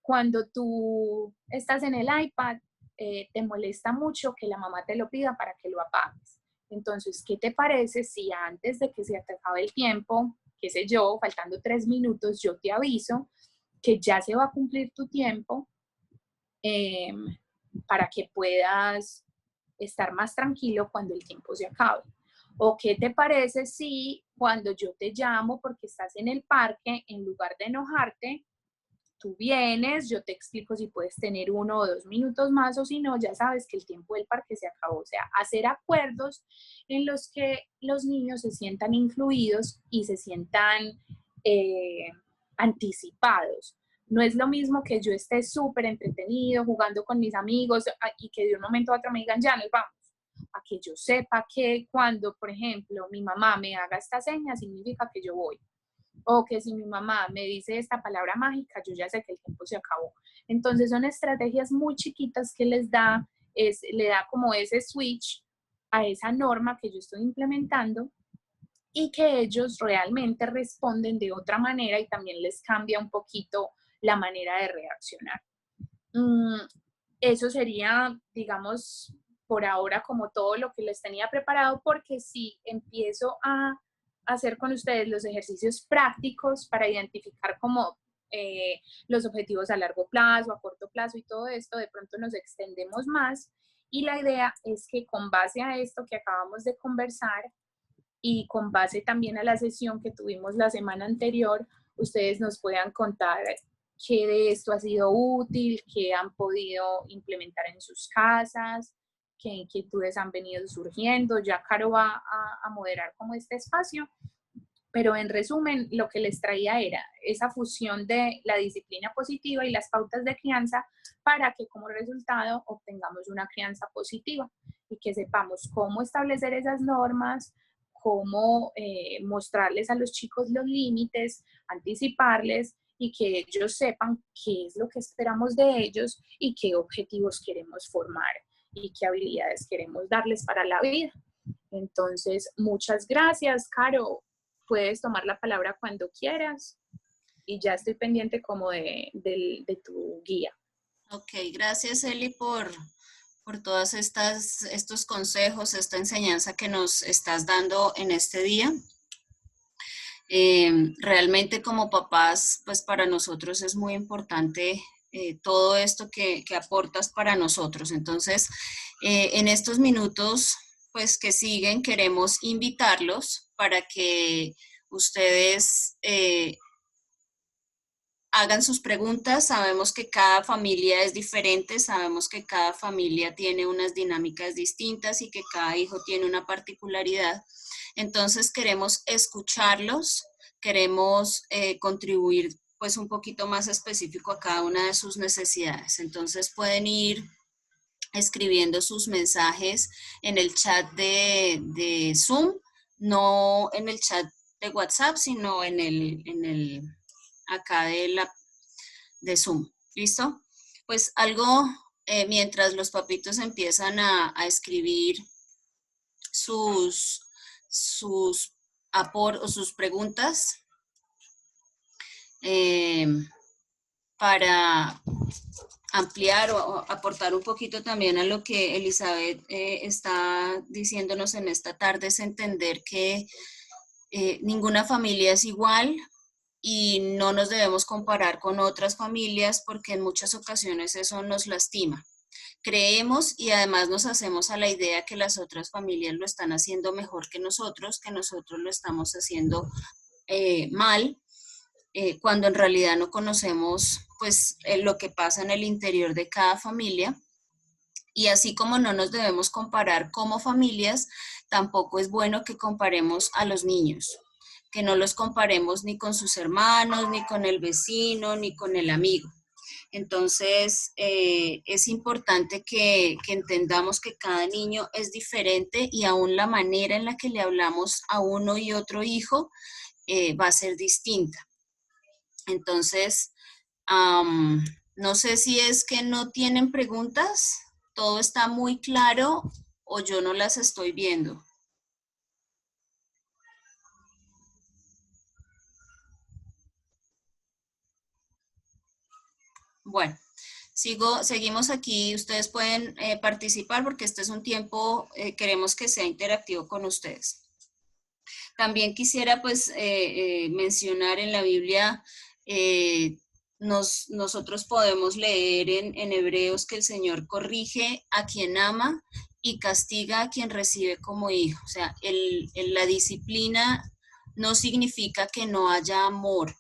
Cuando tú estás en el iPad, te molesta mucho que la mamá te lo pida para que lo apagues. Entonces, ¿qué te parece si antes de que se te acabe el tiempo, qué sé yo, faltando 3 minutos, yo te aviso que ya se va a cumplir tu tiempo para que puedas estar más tranquilo cuando el tiempo se acabe? ¿O qué te parece si cuando yo te llamo porque estás en el parque, en lugar de enojarte, tú vienes, yo te explico si puedes tener 1 o 2 minutos más, o si no, ya sabes que el tiempo del parque se acabó? O sea, hacer acuerdos en los que los niños se sientan incluidos y se sientan anticipados. No es lo mismo que yo esté súper entretenido jugando con mis amigos y que de un momento a otro me digan, ya nos vamos. A que yo sepa que cuando, por ejemplo, mi mamá me haga esta seña, significa que yo voy. O que si mi mamá me dice esta palabra mágica, yo ya sé que el tiempo se acabó. Entonces son estrategias muy chiquitas que le da como ese switch a esa norma que yo estoy implementando, y que ellos realmente responden de otra manera y también les cambia un poquito la manera de reaccionar. Eso sería, digamos, por ahora como todo lo que les tenía preparado, porque si empiezo a hacer con ustedes los ejercicios prácticos para identificar como los objetivos a largo plazo, a corto plazo y todo esto, de pronto nos extendemos más, y la idea es que con base a esto que acabamos de conversar y con base también a la sesión que tuvimos la semana anterior, ustedes nos puedan contar qué de esto ha sido útil, qué han podido implementar en sus casas, qué inquietudes han venido surgiendo. Ya Caro va a moderar como este espacio, pero en resumen, lo que les traía era esa fusión de la disciplina positiva y las pautas de crianza para que como resultado obtengamos una crianza positiva y que sepamos cómo establecer esas normas, cómo mostrarles a los chicos los límites, anticiparles, y que ellos sepan qué es lo que esperamos de ellos y qué objetivos queremos formar y qué habilidades queremos darles para la vida. Entonces, muchas gracias, Caro. Puedes tomar la palabra cuando quieras y ya estoy pendiente como de tu guía. Ok, gracias Eli por todos estos consejos, esta enseñanza que nos estás dando en este día. Realmente como papás, pues para nosotros es muy importante todo esto que aportas para nosotros. Entonces, en estos minutos pues que siguen, queremos invitarlos para que ustedes hagan sus preguntas. Sabemos que cada familia es diferente, sabemos que cada familia tiene unas dinámicas distintas y que cada hijo tiene una particularidad. Entonces queremos escucharlos, queremos contribuir pues un poquito más específico a cada una de sus necesidades. Entonces pueden ir escribiendo sus mensajes en el chat de Zoom, no en el chat de WhatsApp, sino en el acá de Zoom. ¿Listo? Pues algo, mientras los papitos empiezan a escribir sus preguntas para ampliar o aportar un poquito también a lo que Elizabeth está diciéndonos en esta tarde, es entender que ninguna familia es igual y no nos debemos comparar con otras familias porque en muchas ocasiones eso nos lastima. Creemos y además nos hacemos a la idea que las otras familias lo están haciendo mejor que nosotros lo estamos haciendo mal. cuando en realidad no conocemos pues lo que pasa en el interior de cada familia. Y así como no nos debemos comparar como familias, tampoco es bueno que comparemos a los niños, que no los comparemos ni con sus hermanos, ni con el vecino, ni con el amigo. Entonces, es importante que entendamos que cada niño es diferente y aún la manera en la que le hablamos a uno y otro hijo va a ser distinta. Entonces, no sé si es que no tienen preguntas, todo está muy claro o yo no las estoy viendo. Bueno, seguimos aquí, ustedes pueden participar porque este es un tiempo, queremos que sea interactivo con ustedes. También quisiera pues mencionar en la Biblia, nosotros podemos leer en Hebreos que el Señor corrige a quien ama y castiga a quien recibe como hijo. O sea, la disciplina no significa que no haya amor,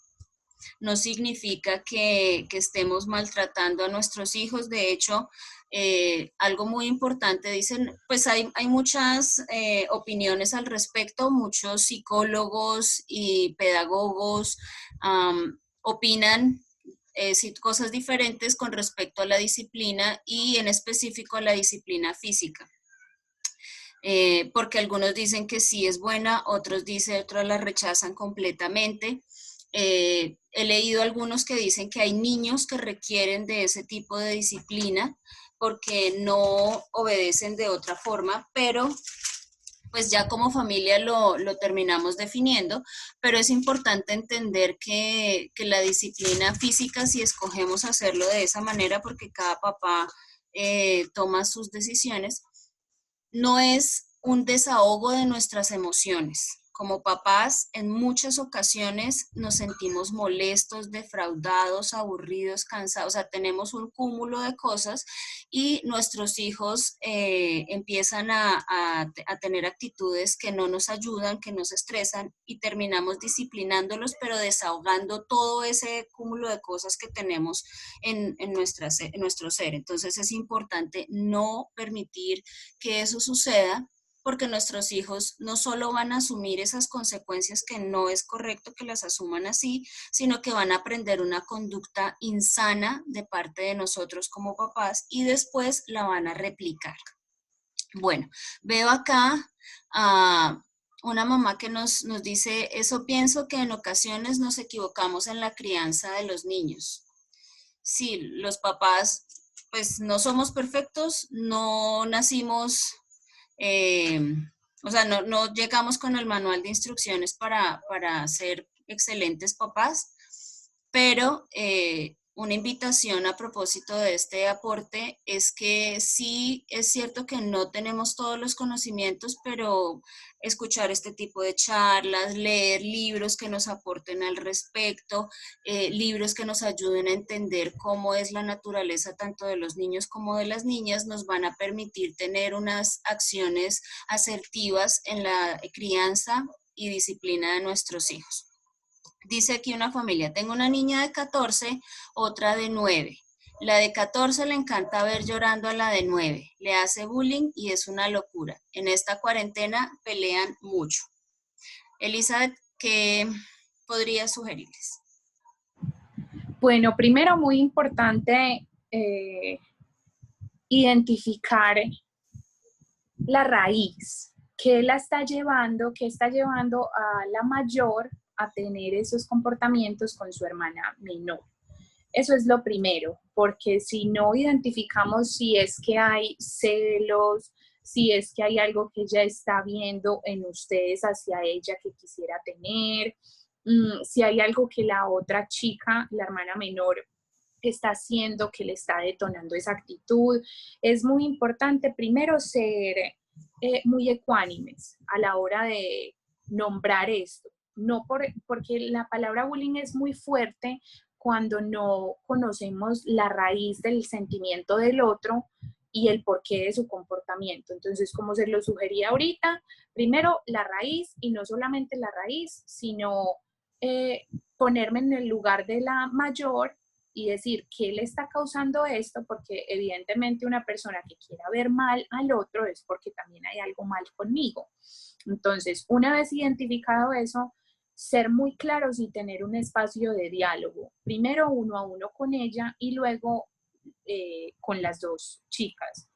no significa que estemos maltratando a nuestros hijos. De hecho, algo muy importante, dicen, pues hay muchas opiniones al respecto, muchos psicólogos y pedagogos opinan cosas diferentes con respecto a la disciplina y en específico a la disciplina física. Porque algunos dicen que sí es buena, otros la rechazan completamente. He leído algunos que dicen que hay niños que requieren de ese tipo de disciplina porque no obedecen de otra forma, pero pues ya como familia lo terminamos definiendo, pero es importante entender que la disciplina física, si escogemos hacerlo de esa manera, porque cada papá toma sus decisiones, no es un desahogo de nuestras emociones. Como papás, en muchas ocasiones nos sentimos molestos, defraudados, aburridos, cansados, o sea, tenemos un cúmulo de cosas y nuestros hijos empiezan a tener actitudes que no nos ayudan, que nos estresan y terminamos disciplinándolos, pero desahogando todo ese cúmulo de cosas que tenemos en nuestro ser. Entonces es importante no permitir que eso suceda, porque nuestros hijos no solo van a asumir esas consecuencias que no es correcto que las asuman así, sino que van a aprender una conducta insana de parte de nosotros como papás y después la van a replicar. Bueno, veo acá a una mamá que nos dice, eso pienso que en ocasiones nos equivocamos en la crianza de los niños. Sí, los papás pues no somos perfectos, no nacimos, o sea, no llegamos con el manual de instrucciones para ser excelentes papás, pero una invitación a propósito de este aporte es que sí es cierto que no tenemos todos los conocimientos, pero escuchar este tipo de charlas, leer libros que nos aporten al respecto, libros que nos ayuden a entender cómo es la naturaleza tanto de los niños como de las niñas, nos van a permitir tener unas acciones asertivas en la crianza y disciplina de nuestros hijos. Dice aquí una familia, tengo una niña de 14, otra de 9. La de 14 le encanta ver llorando a la de 9, le hace bullying y es una locura. En esta cuarentena pelean mucho. Elizabeth, ¿qué podría sugerirles? Bueno, primero muy importante identificar la raíz, qué está llevando a la mayor a tener esos comportamientos con su hermana menor. Eso es lo primero, porque si no identificamos si es que hay celos, si es que hay algo que ella está viendo en ustedes hacia ella que quisiera tener, si hay algo que la otra chica, la hermana menor, está haciendo que le está detonando esa actitud, es muy importante primero ser muy ecuánimes a la hora de nombrar esto. No porque la palabra bullying es muy fuerte cuando no conocemos la raíz del sentimiento del otro y el porqué de su comportamiento. Entonces, como se lo sugería ahorita, primero la raíz y no solamente la raíz, sino ponerme en el lugar de la mayor y decir, ¿qué le está causando esto? Porque evidentemente una persona que quiera ver mal al otro es porque también hay algo mal conmigo. Entonces, una vez identificado eso, ser muy claros y tener un espacio de diálogo, primero uno a uno con ella y luego con las dos chicas.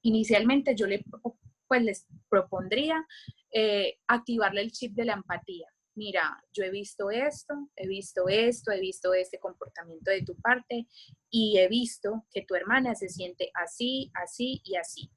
Inicialmente yo les propondría activarle el chip de la empatía. Mira, yo he visto esto, he visto esto, he visto este comportamiento de tu parte y he visto que tu hermana se siente así, así y así.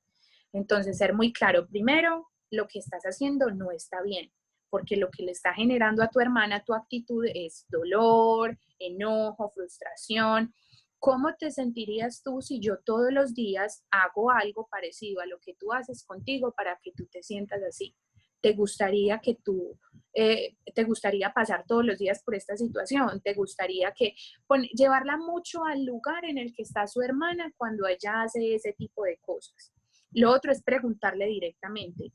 Entonces, ser muy claro, primero, lo que estás haciendo no está bien, porque lo que le está generando a tu hermana tu actitud es dolor, enojo, frustración. ¿Cómo te sentirías tú si yo todos los días hago algo parecido a lo que tú haces contigo para que tú te sientas así? ¿Te gustaría que te gustaría pasar todos los días por esta situación? ¿Te gustaría llevarla mucho al lugar en el que está su hermana cuando ella hace ese tipo de cosas? Lo otro es preguntarle directamente,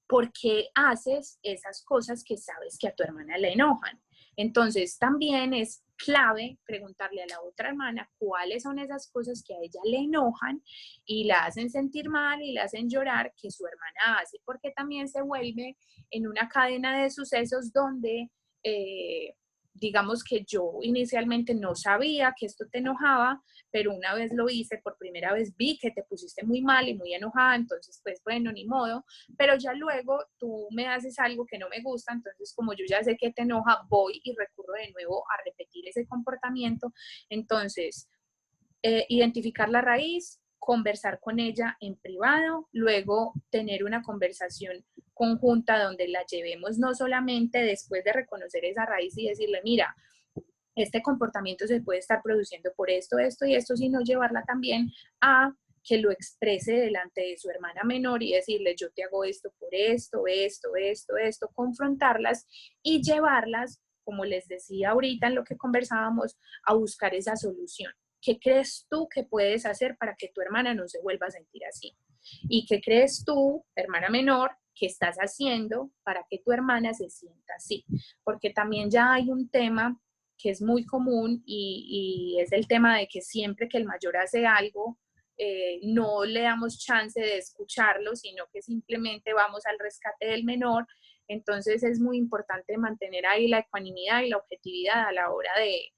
¿por qué haces esas cosas que sabes que a tu hermana le enojan? Entonces también es clave preguntarle a la otra hermana cuáles son esas cosas que a ella le enojan y la hacen sentir mal y la hacen llorar que su hermana hace, porque también se vuelve en una cadena de sucesos donde digamos que yo inicialmente no sabía que esto te enojaba, pero una vez lo hice, por primera vez vi que te pusiste muy mal y muy enojada, entonces pues bueno, ni modo, pero ya luego tú me haces algo que no me gusta, entonces como yo ya sé que te enoja, voy y recurro de nuevo a repetir ese comportamiento. Entonces, identificar la raíz, conversar con ella en privado, luego tener una conversación conjunta donde la llevemos no solamente después de reconocer esa raíz y decirle, mira, este comportamiento se puede estar produciendo por esto, esto y esto, sino llevarla también a que lo exprese delante de su hermana menor y decirle, yo te hago esto por esto, esto, confrontarlas y llevarlas, como les decía ahorita en lo que conversábamos, a buscar esa solución. ¿Qué crees tú que puedes hacer para que tu hermana no se vuelva a sentir así? ¿Y qué crees tú, hermana menor, que estás haciendo para que tu hermana se sienta así? Porque también ya hay un tema que es muy común y es el tema de que siempre que el mayor hace algo, no le damos chance de escucharlo, sino que simplemente vamos al rescate del menor. Entonces es muy importante mantener ahí la ecuanimidad y la objetividad a la hora de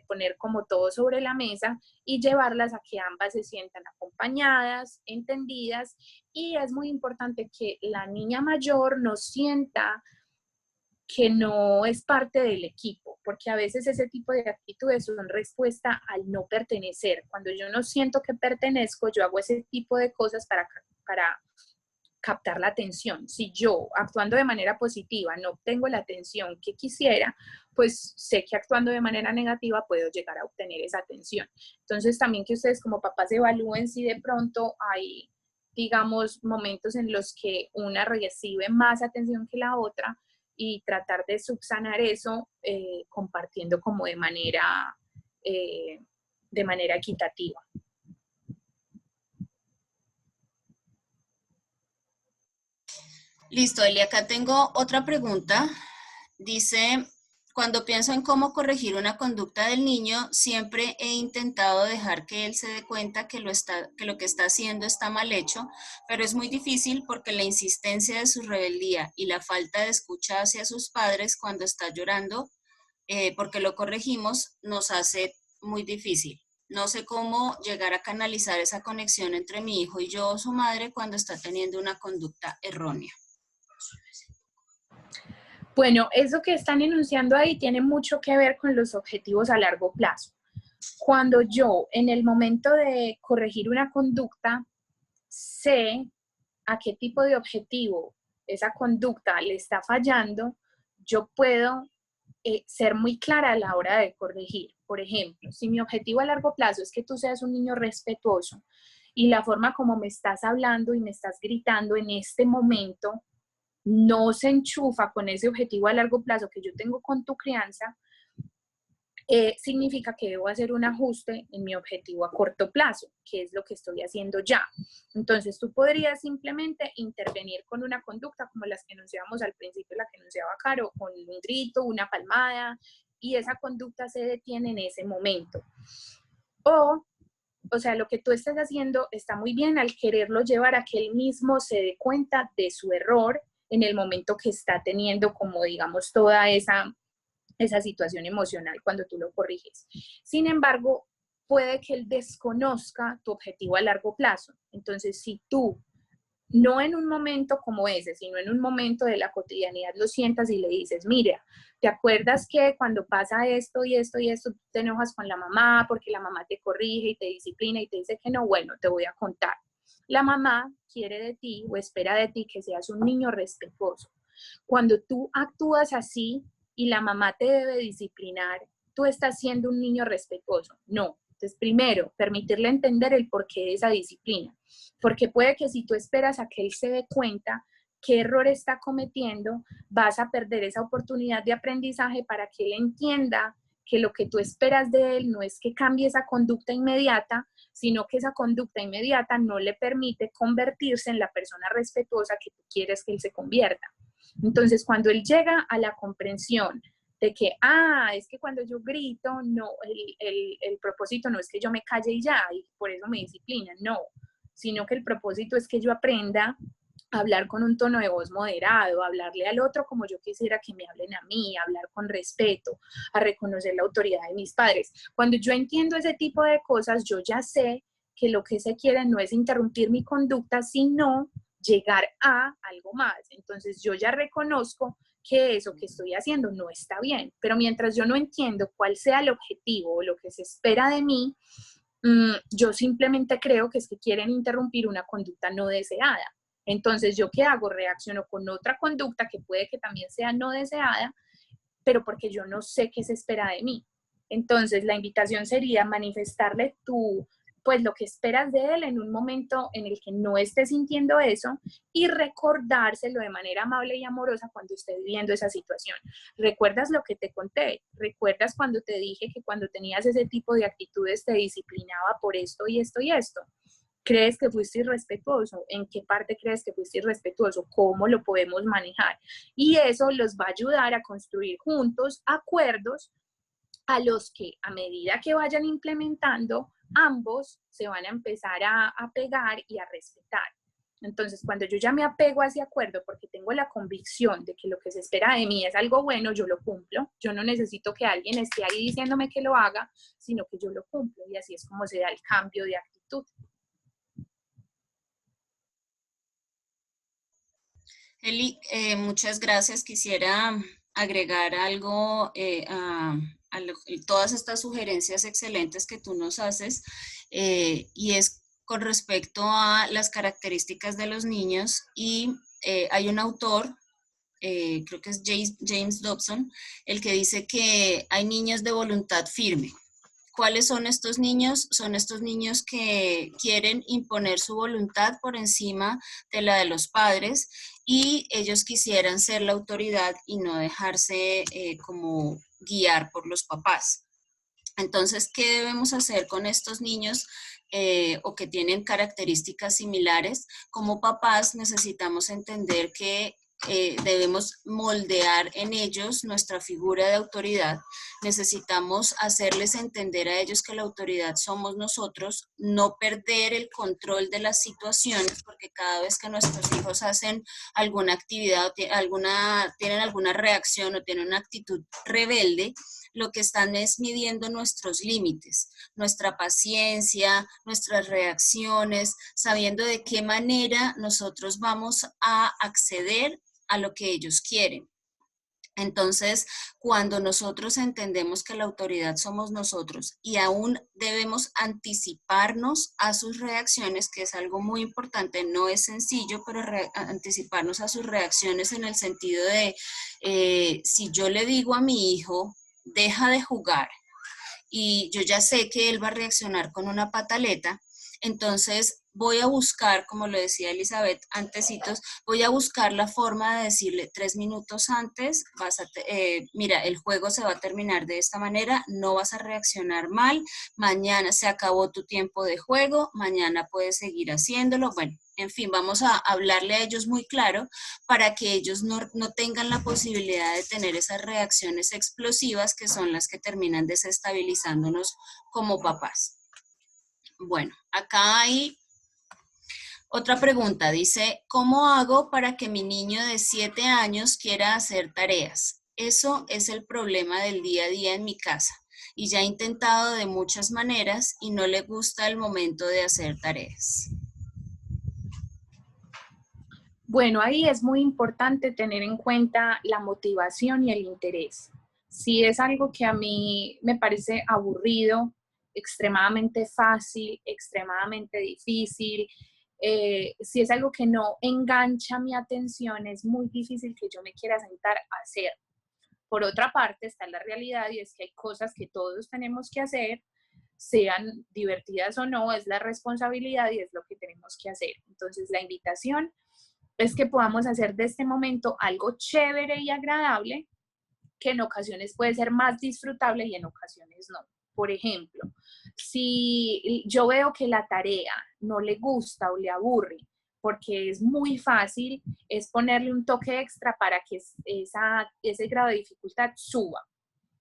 poner como todo sobre la mesa y llevarlas a que ambas se sientan acompañadas, entendidas, y es muy importante que la niña mayor no sienta que no es parte del equipo, porque a veces ese tipo de actitudes son respuesta al no pertenecer. Cuando yo no siento que pertenezco, yo hago ese tipo de cosas para captar la atención. Si yo, actuando de manera positiva, no obtengo la atención que quisiera, pues sé que actuando de manera negativa puedo llegar a obtener esa atención. Entonces también que ustedes como papás evalúen si de pronto hay, digamos, momentos en los que una recibe más atención que la otra y tratar de subsanar eso compartiendo como de manera equitativa. Listo, Eli, acá tengo otra pregunta. Dice, cuando pienso en cómo corregir una conducta del niño, siempre he intentado dejar que él se dé cuenta que lo que está haciendo está mal hecho, pero es muy difícil porque la insistencia de su rebeldía y la falta de escucha hacia sus padres cuando está llorando, porque lo corregimos, nos hace muy difícil. No sé cómo llegar a canalizar esa conexión entre mi hijo y yo, su madre, cuando está teniendo una conducta errónea. Bueno, eso que están enunciando ahí tiene mucho que ver con los objetivos a largo plazo. Cuando yo, en el momento de corregir una conducta, sé a qué tipo de objetivo esa conducta le está fallando, yo puedo ser muy clara a la hora de corregir. Por ejemplo, si mi objetivo a largo plazo es que tú seas un niño respetuoso y la forma como me estás hablando y me estás gritando en este momento no se enchufa con ese objetivo a largo plazo que yo tengo con tu crianza, significa que debo hacer un ajuste en mi objetivo a corto plazo, que es lo que estoy haciendo ya. Entonces, tú podrías simplemente intervenir con una conducta como las que enunciamos al principio, la que enunciaba Caro, con un grito, una palmada, y esa conducta se detiene en ese momento. O sea, lo que tú estás haciendo está muy bien al quererlo llevar a que él mismo se dé cuenta de su error en el momento que está teniendo como, digamos, toda esa situación emocional cuando tú lo corriges. Sin embargo, puede que él desconozca tu objetivo a largo plazo. Entonces, si tú, no en un momento como ese, sino en un momento de la cotidianidad lo sientas y le dices, mira, ¿te acuerdas que cuando pasa esto y esto y esto, tú te enojas con la mamá porque la mamá te corrige y te disciplina y te dice que no? Bueno, te voy a contar. La mamá quiere de ti o espera de ti que seas un niño respetuoso. Cuando tú actúas así y la mamá te debe disciplinar, tú estás siendo un niño respetuoso. No. Entonces, primero, permitirle entender el porqué de esa disciplina. Porque puede que si tú esperas a que él se dé cuenta qué error está cometiendo, vas a perder esa oportunidad de aprendizaje para que él entienda que lo que tú esperas de él no es que cambie esa conducta inmediata, sino que esa conducta inmediata no le permite convertirse en la persona respetuosa que tú quieres que él se convierta. Entonces, cuando él llega a la comprensión de que, es que cuando yo grito, no, el propósito no es que yo me calle y ya, y por eso me disciplinan, no, sino que el propósito es que yo aprenda a hablar con un tono de voz moderado, a hablarle al otro como yo quisiera que me hablen a mí, a hablar con respeto, a reconocer la autoridad de mis padres. Cuando yo entiendo ese tipo de cosas, yo ya sé que lo que se quiere no es interrumpir mi conducta, sino llegar a algo más. Entonces yo ya reconozco que eso que estoy haciendo no está bien, pero mientras yo no entiendo cuál sea el objetivo o lo que se espera de mí, yo simplemente creo que es que quieren interrumpir una conducta no deseada. Entonces, ¿yo qué hago? Reacciono con otra conducta que puede que también sea no deseada, pero porque yo no sé qué se espera de mí. Entonces, la invitación sería manifestarle pues lo que esperas de él en un momento en el que no esté sintiendo eso y recordárselo de manera amable y amorosa cuando esté viviendo esa situación. ¿Recuerdas lo que te conté? ¿Recuerdas cuando te dije que cuando tenías ese tipo de actitudes te disciplinaba por esto y esto y esto? ¿Crees que fuiste irrespetuoso? ¿En qué parte crees que fuiste irrespetuoso? ¿Cómo lo podemos manejar? Y eso los va a ayudar a construir juntos acuerdos a los que a medida que vayan implementando, ambos se van a empezar a pegar y a respetar. Entonces, cuando yo ya me apego a ese acuerdo porque tengo la convicción de que lo que se espera de mí es algo bueno, yo lo cumplo. Yo no necesito que alguien esté ahí diciéndome que lo haga, sino que yo lo cumplo. Y así es como se da el cambio de actitud. Eli, muchas gracias. Quisiera agregar algo a todas estas sugerencias excelentes que tú nos haces, y es con respecto a las características de los niños. Y hay un autor, creo que es James Dobson, el que dice que hay niños de voluntad firme. ¿Cuáles son estos niños? Son estos niños que quieren imponer su voluntad por encima de la de los padres, y ellos quisieran ser la autoridad y no dejarse como guiar por los papás. Entonces, ¿qué debemos hacer con estos niños o que tienen características similares? Como papás necesitamos entender que debemos moldear en ellos nuestra figura de autoridad. Necesitamos hacerles entender a ellos que la autoridad somos nosotros, no perder el control de las situaciones, porque cada vez que nuestros hijos hacen alguna actividad o tienen alguna reacción o tienen una actitud rebelde, lo que están es midiendo nuestros límites, nuestra paciencia, nuestras reacciones, sabiendo de qué manera nosotros vamos a acceder a lo que ellos quieren. Entonces, cuando nosotros entendemos que la autoridad somos nosotros y aún debemos anticiparnos a sus reacciones, que es algo muy importante, no es sencillo, pero anticiparnos a sus reacciones en el sentido de, si yo le digo a mi hijo, deja de jugar, y yo ya sé que él va a reaccionar con una pataleta, Entonces voy a buscar, como lo decía Elizabeth antecitos, voy a buscar la forma de decirle 3 minutos antes, mira, el juego se va a terminar de esta manera, no vas a reaccionar mal, mañana se acabó tu tiempo de juego, mañana puedes seguir haciéndolo, bueno, en fin, vamos a hablarle a ellos muy claro para que ellos no tengan la posibilidad de tener esas reacciones explosivas que son las que terminan desestabilizándonos como papás. Bueno, acá hay otra pregunta. Dice, ¿cómo hago para que mi niño de 7 años quiera hacer tareas? Eso es el problema del día a día en mi casa. Y ya he intentado de muchas maneras y no le gusta el momento de hacer tareas. Bueno, ahí es muy importante tener en cuenta la motivación y el interés. Si es algo que a mí me parece aburrido, extremadamente fácil, extremadamente difícil, si es algo que no engancha mi atención, es muy difícil que yo me quiera sentar a hacer. Por otra parte, está la realidad y es que hay cosas que todos tenemos que hacer, sean divertidas o no, es la responsabilidad y es lo que tenemos que hacer. Entonces, la invitación es que podamos hacer de este momento algo chévere y agradable, que en ocasiones puede ser más disfrutable y en ocasiones no. Por ejemplo, si yo veo que la tarea no le gusta o le aburre, porque es muy fácil, es ponerle un toque extra para que ese grado de dificultad suba.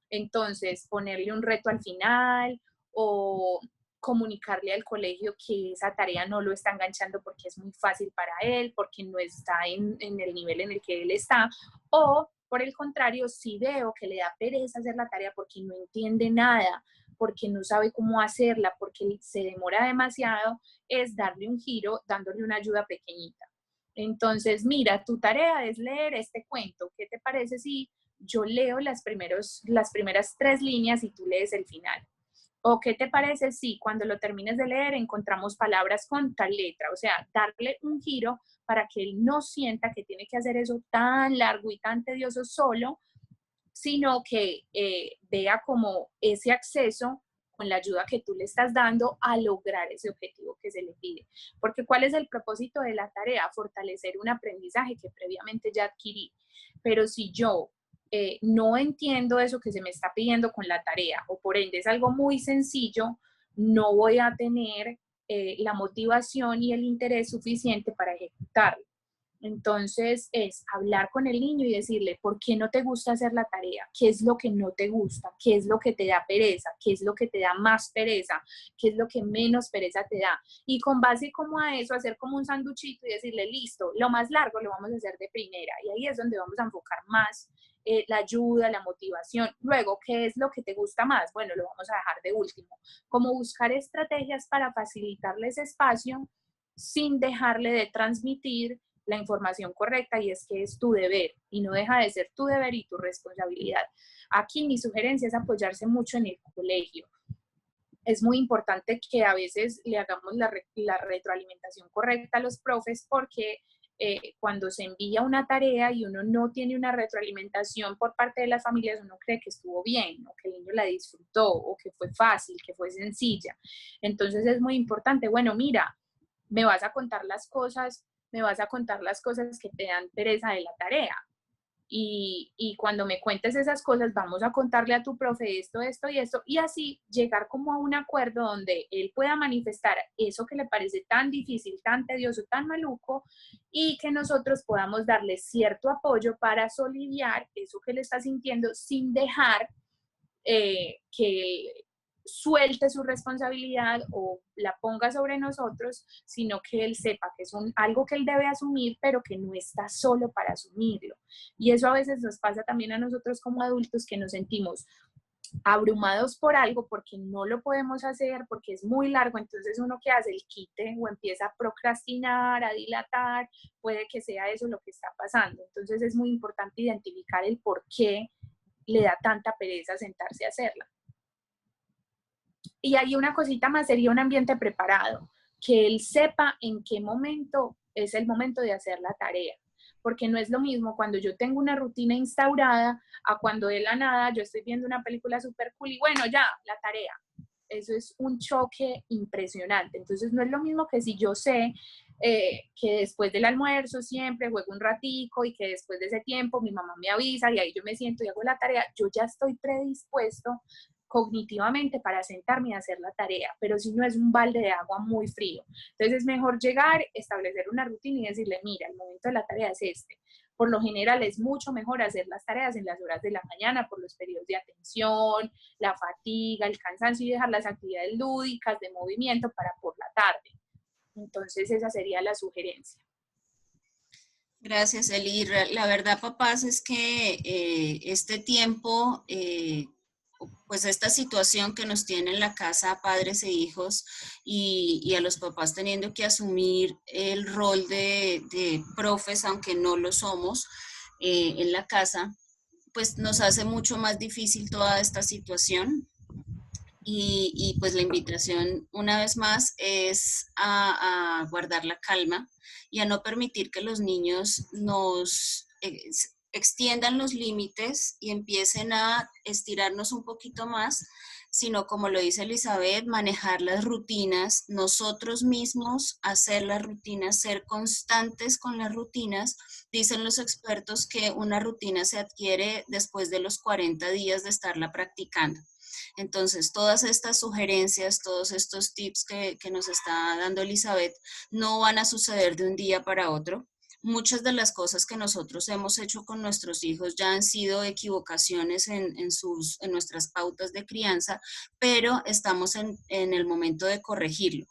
Entonces, ponerle un reto al final o comunicarle al colegio que esa tarea no lo está enganchando porque es muy fácil para él, porque no está en el nivel en el que él está, o por el contrario, si veo que le da pereza hacer la tarea porque no entiende nada, porque no sabe cómo hacerla, porque se demora demasiado, es darle un giro, dándole una ayuda pequeñita. Entonces, mira, tu tarea es leer este cuento. ¿Qué te parece si yo leo las primeras 3 líneas y tú lees el final? ¿O qué te parece si cuando lo termines de leer encontramos palabras con tal letra? O sea, darle un giro para que él no sienta que tiene que hacer eso tan largo y tan tedioso solo, sino que vea como ese acceso con la ayuda que tú le estás dando a lograr ese objetivo que se le pide. Porque ¿cuál es el propósito de la tarea? Fortalecer un aprendizaje que previamente ya adquirí. Pero si yo no entiendo eso que se me está pidiendo con la tarea, o por ende es algo muy sencillo, no voy a tener la motivación y el interés suficiente para ejecutarlo. Entonces es hablar con el niño y decirle, ¿por qué no te gusta hacer la tarea? ¿Qué es lo que no te gusta? ¿Qué es lo que te da pereza? ¿Qué es lo que te da más pereza? ¿Qué es lo que menos pereza te da? Y con base como a eso, hacer como un sanduchito y decirle, listo, lo más largo lo vamos a hacer de primera. Y ahí es donde vamos a enfocar más la ayuda, la motivación. Luego, ¿qué es lo que te gusta más? Bueno, lo vamos a dejar de último. Como buscar estrategias para facilitarles espacio sin dejarle de transmitir la información correcta, y es que es tu deber y no deja de ser tu deber y tu responsabilidad. Aquí mi sugerencia es apoyarse mucho en el colegio. Es muy importante que a veces le hagamos la retroalimentación correcta a los profes, porque cuando se envía una tarea y uno no tiene una retroalimentación por parte de las familias, uno cree que estuvo bien, o que el niño la disfrutó, o que fue fácil, que fue sencilla. Entonces es muy importante, bueno, mira, me vas a contar las cosas que te dan pereza de la tarea. Y cuando me cuentes esas cosas, vamos a contarle a tu profe esto, esto y esto, y así llegar como a un acuerdo donde él pueda manifestar eso que le parece tan difícil, tan tedioso, tan maluco, y que nosotros podamos darle cierto apoyo para soliviar eso que le está sintiendo sin dejar que suelte su responsabilidad o la ponga sobre nosotros, sino que él sepa que es algo que él debe asumir, pero que no está solo para asumirlo. Y eso a veces nos pasa también a nosotros como adultos, que nos sentimos abrumados por algo porque no lo podemos hacer, porque es muy largo. Entonces uno que hace el quite o empieza a procrastinar, a dilatar, puede que sea eso lo que está pasando. Entonces es muy importante identificar el por qué le da tanta pereza sentarse a hacerla. Y hay una cosita más, sería un ambiente preparado, que él sepa en qué momento es el momento de hacer la tarea, porque no es lo mismo cuando yo tengo una rutina instaurada a cuando de la nada yo estoy viendo una película súper cool y bueno, ya, la tarea. eso es un choque impresionante. Entonces no es lo mismo que si yo sé que después del almuerzo siempre juego un ratico y que después de ese tiempo mi mamá me avisa y ahí yo me siento y hago la tarea, yo ya estoy predispuesto cognitivamente para sentarme y hacer la tarea, pero si no es un balde de agua muy frío. Entonces es mejor llegar, establecer una rutina y decirle, mira, el momento de la tarea es este. Por lo general es mucho mejor hacer las tareas en las horas de la mañana por los periodos de atención, la fatiga, el cansancio y dejar las actividades lúdicas de movimiento para por la tarde. Entonces esa sería la sugerencia. Gracias, Eli. La verdad, papás, es que este tiempo, pues esta situación que nos tiene en la casa, padres e hijos, y a los papás teniendo que asumir el rol de profes, aunque no lo somos, en la casa, pues nos hace mucho más difícil toda esta situación. Y pues la invitación una vez más es a guardar la calma y a no permitir que los niños nos extiendan los límites y empiecen a estirarnos un poquito más, sino como lo dice Elizabeth, manejar las rutinas, nosotros mismos hacer las rutinas, ser constantes con las rutinas. Dicen los expertos que una rutina se adquiere después de los 40 días de estarla practicando. Entonces, todas estas sugerencias, todos estos tips que nos está dando Elizabeth, no van a suceder de un día para otro. Muchas de las cosas que nosotros hemos hecho con nuestros hijos ya han sido equivocaciones en nuestras pautas de crianza, pero estamos en el momento de corregirlo.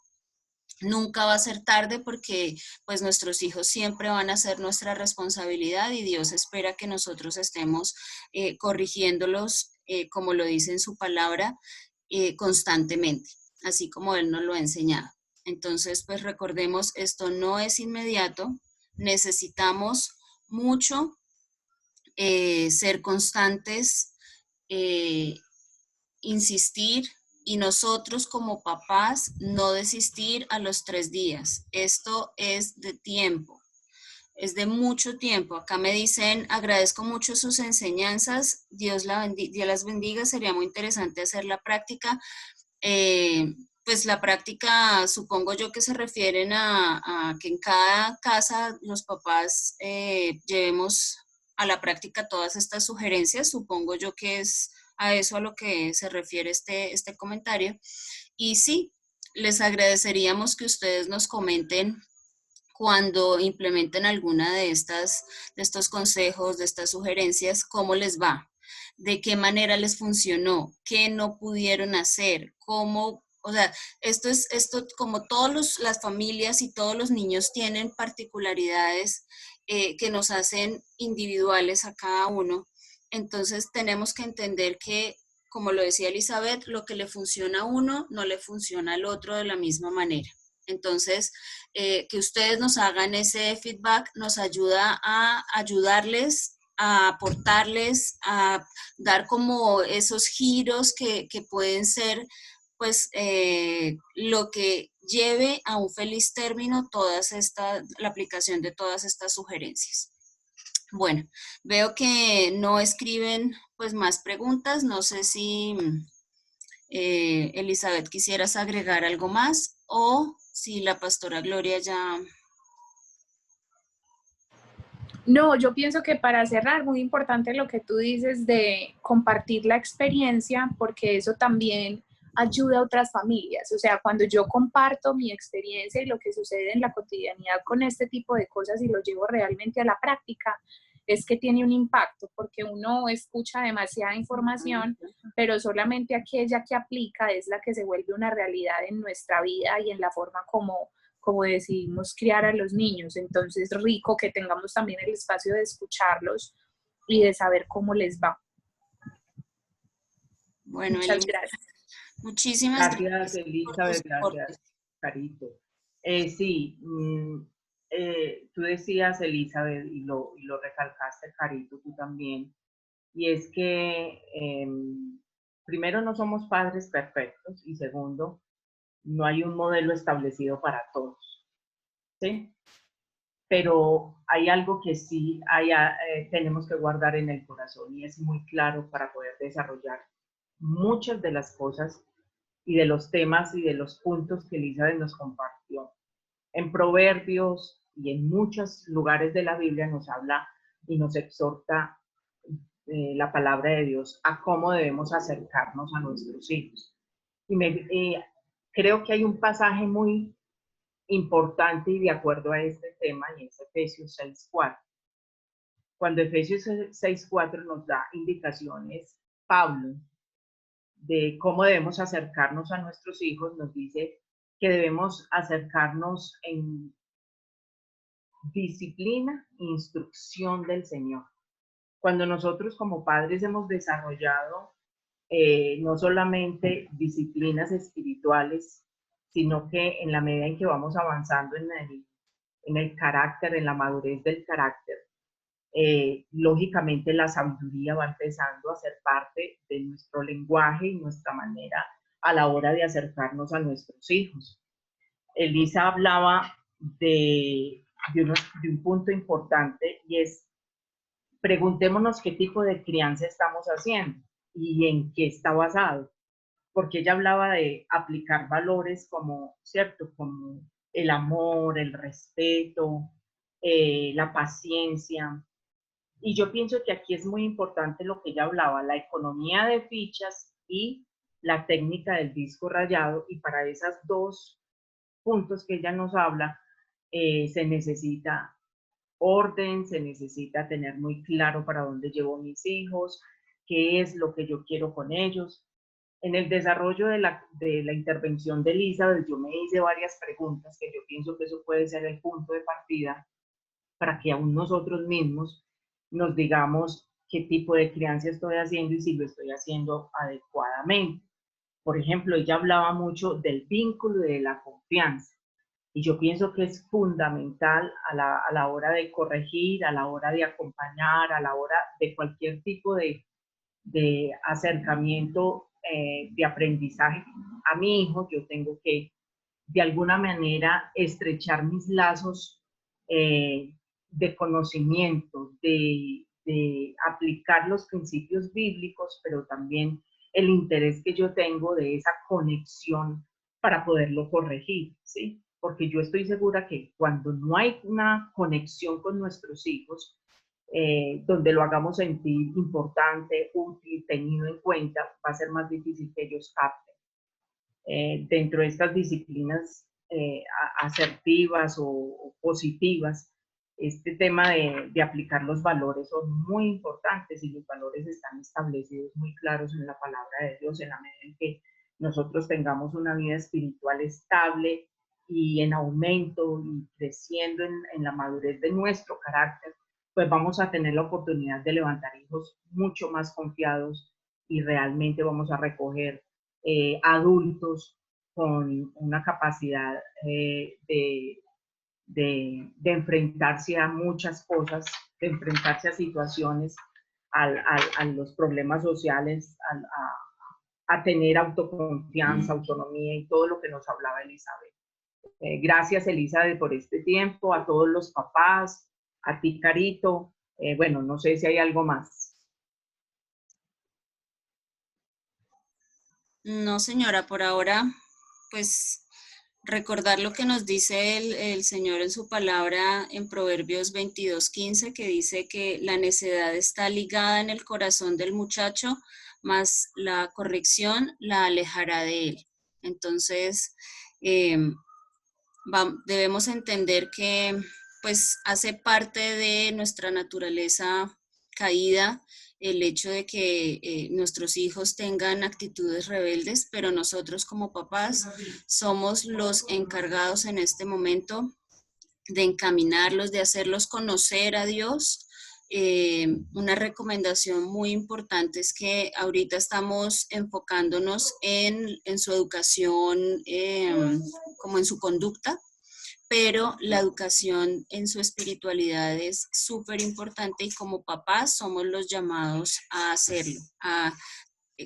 Nunca va a ser tarde porque pues nuestros hijos siempre van a ser nuestra responsabilidad y Dios espera que nosotros estemos corrigiéndolos, como lo dice en su palabra, constantemente, así como Él nos lo ha enseñado. Entonces, pues recordemos, esto no es inmediato, necesitamos mucho ser constantes, insistir, y nosotros como papás no desistir a los 3 días. Esto es de tiempo, es de mucho tiempo. Acá me dicen, agradezco mucho sus enseñanzas, Dios las bendiga, sería muy interesante hacer la práctica. Pues la práctica, supongo yo que se refieren a que en cada casa los papás llevemos a la práctica todas estas sugerencias, supongo yo que es a eso a lo que se refiere este comentario. Y sí, les agradeceríamos que ustedes nos comenten cuando implementen alguna de estos consejos, de estas sugerencias, cómo les va, de qué manera les funcionó, qué no pudieron hacer, cómo, o sea, esto como todas las familias y todos los niños tienen particularidades que nos hacen individuales a cada uno. Entonces tenemos que entender que, como lo decía Elizabeth, lo que le funciona a uno no le funciona al otro de la misma manera. Entonces, que ustedes nos hagan ese feedback nos ayuda a ayudarles, a aportarles, a dar como esos giros que pueden ser, pues, lo que lleve a un feliz término la aplicación de todas estas sugerencias. Bueno, veo que no escriben pues más preguntas. No sé si Elizabeth quisieras agregar algo más o si la pastora Gloria ya... No, yo pienso que para cerrar, muy importante lo que tú dices de compartir la experiencia, porque eso también ayuda a otras familias. O sea, cuando yo comparto mi experiencia y lo que sucede en la cotidianidad con este tipo de cosas y lo llevo realmente a la práctica, es que tiene un impacto, porque uno escucha demasiada información, pero solamente aquella que aplica es la que se vuelve una realidad en nuestra vida y en la forma como decidimos criar a los niños. Entonces, rico que tengamos también el espacio de escucharlos y de saber cómo les va. Bueno, muchas gracias. Muchísimas gracias. Gracias, Elizabeth, gracias, Carito. Sí, tú decías, Elizabeth, y lo recalcaste, Carito, tú también, y es que primero no somos padres perfectos y segundo, no hay un modelo establecido para todos, ¿sí? Pero hay algo que sí tenemos que guardar en el corazón y es muy claro para poder desarrollar muchas de las cosas y de los temas y de los puntos que Elizabeth nos compartió. En Proverbios y en muchos lugares de la Biblia nos habla y nos exhorta la palabra de Dios a cómo debemos acercarnos a nuestros hijos. Y creo que hay un pasaje muy importante y de acuerdo a este tema, y es Efesios 6:4. Cuando Efesios 6:4 nos da indicaciones, Pablo, de cómo debemos acercarnos a nuestros hijos, nos dice que debemos acercarnos en disciplina e instrucción del Señor. Cuando nosotros como padres hemos desarrollado no solamente disciplinas espirituales, sino que en la medida en que vamos avanzando en el carácter, en la madurez del carácter, lógicamente la sabiduría va empezando a ser parte de nuestro lenguaje y nuestra manera a la hora de acercarnos a nuestros hijos. Elisa hablaba de un punto importante y es, preguntémonos qué tipo de crianza estamos haciendo y en qué está basado, porque ella hablaba de aplicar valores como, ¿cierto? Como el amor, el respeto, la paciencia. Y yo pienso que aquí es muy importante lo que ella hablaba, la economía de fichas y la técnica del disco rayado, y para esos dos puntos que ella nos habla, se necesita orden, se necesita tener muy claro para dónde llevo mis hijos, qué es lo que yo quiero con ellos. En el desarrollo de la intervención de Elizabeth, yo me hice varias preguntas que yo pienso que eso puede ser el punto de partida para que aún nosotros mismos nos digamos qué tipo de crianza estoy haciendo y si lo estoy haciendo adecuadamente. Por ejemplo, ella hablaba mucho del vínculo y de la confianza. Y yo pienso que es fundamental a la hora de corregir, a la hora de acompañar, a la hora de cualquier tipo de acercamiento, de aprendizaje a mi hijo. Yo tengo que, de alguna manera, estrechar mis lazos de conocimiento, de aplicar los principios bíblicos, pero también el interés que yo tengo de esa conexión para poderlo corregir, ¿sí? Porque yo estoy segura que cuando no hay una conexión con nuestros hijos, donde lo hagamos sentir importante, útil, tenido en cuenta, va a ser más difícil que ellos capten. Dentro de estas disciplinas asertivas o positivas, este tema de aplicar los valores son muy importantes y los valores están establecidos muy claros en la palabra de Dios, en la medida en que nosotros tengamos una vida espiritual estable y en aumento y creciendo en la madurez de nuestro carácter, pues vamos a tener la oportunidad de levantar hijos mucho más confiados y realmente vamos a recoger adultos con una capacidad de enfrentarse a muchas cosas, de enfrentarse a situaciones, a los problemas sociales, a tener autoconfianza, autonomía y todo lo que nos hablaba Elizabeth. Gracias, Elizabeth, por este tiempo, a todos los papás, a ti, Carito. Bueno, no sé si hay algo más. No, señora, por ahora, pues recordar lo que nos dice el Señor en su palabra en Proverbios 22:15, que dice que la necedad está ligada en el corazón del muchacho, mas la corrección la alejará de él. Entonces, debemos entender que pues hace parte de nuestra naturaleza caída el hecho de que nuestros hijos tengan actitudes rebeldes, pero nosotros como papás somos los encargados en este momento de encaminarlos, de hacerlos conocer a Dios. Una recomendación muy importante es que ahorita estamos enfocándonos en su educación, como en su conducta, pero la educación en su espiritualidad es súper importante y como papás somos los llamados a hacerlo,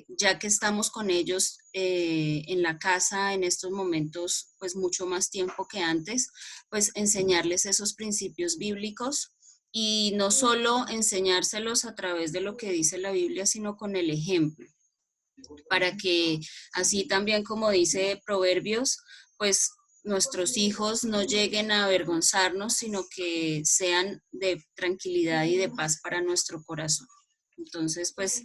ya que estamos con ellos en la casa en estos momentos, pues mucho más tiempo que antes, pues enseñarles esos principios bíblicos y no solo enseñárselos a través de lo que dice la Biblia, sino con el ejemplo. para que así también, como dice Proverbios, pues nuestros hijos no lleguen a avergonzarnos, sino que sean de tranquilidad y de paz para nuestro corazón. Entonces, pues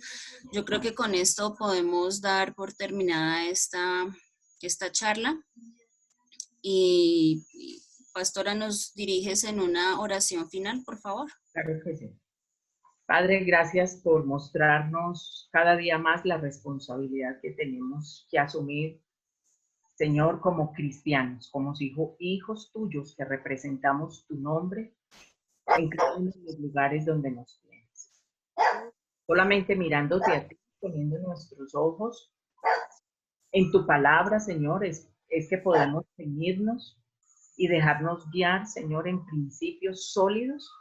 yo creo que con esto podemos dar por terminada esta charla. Y Pastora, ¿nos diriges en una oración final, por favor? Claro que sí. Padre, gracias por mostrarnos cada día más la responsabilidad que tenemos que asumir, Señor, como cristianos, como hijos tuyos que representamos tu nombre en cada uno de los lugares donde nos tienes. Solamente mirándote a ti, poniendo nuestros ojos en tu palabra, Señor, es que podemos ceñirnos y dejarnos guiar, Señor, en principios sólidos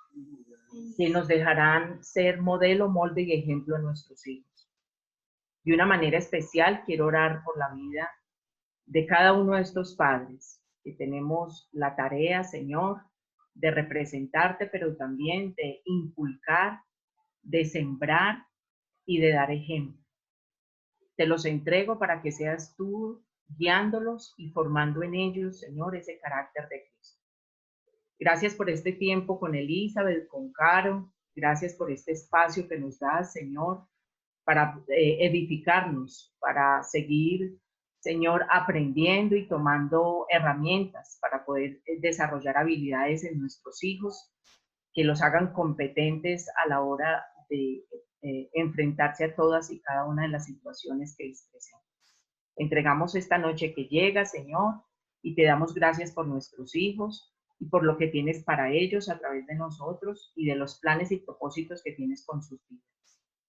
que nos dejarán ser modelo, molde y ejemplo a nuestros hijos. De una manera especial quiero orar por la vida de cada uno de estos padres, que tenemos la tarea, Señor, de representarte, pero también de inculcar, de sembrar y de dar ejemplo. Te los entrego para que seas tú guiándolos y formando en ellos, Señor, ese carácter de Cristo. Gracias por este tiempo con Elizabeth, con Caro. Gracias por este espacio que nos das, Señor, para edificarnos, para seguir, Señor, aprendiendo y tomando herramientas para poder desarrollar habilidades en nuestros hijos que los hagan competentes a la hora de enfrentarse a todas y cada una de las situaciones que les presentan. Entregamos esta noche que llega, Señor, y te damos gracias por nuestros hijos y por lo que tienes para ellos a través de nosotros y de los planes y propósitos que tienes con sus vidas.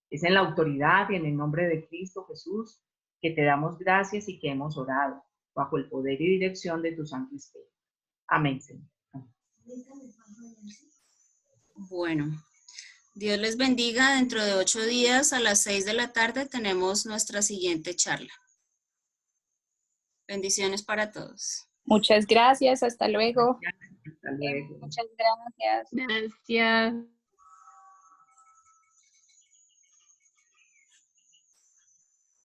Es en la autoridad y en el nombre de Cristo Jesús que te damos gracias y que hemos orado bajo el poder y dirección de tu Santo Espíritu. Amén, Señor. Bueno, Dios les bendiga. Dentro de 8 días a las 6 de la tarde tenemos nuestra siguiente charla. Bendiciones para todos. Muchas gracias, hasta luego. Hasta luego. Muchas gracias. Gracias.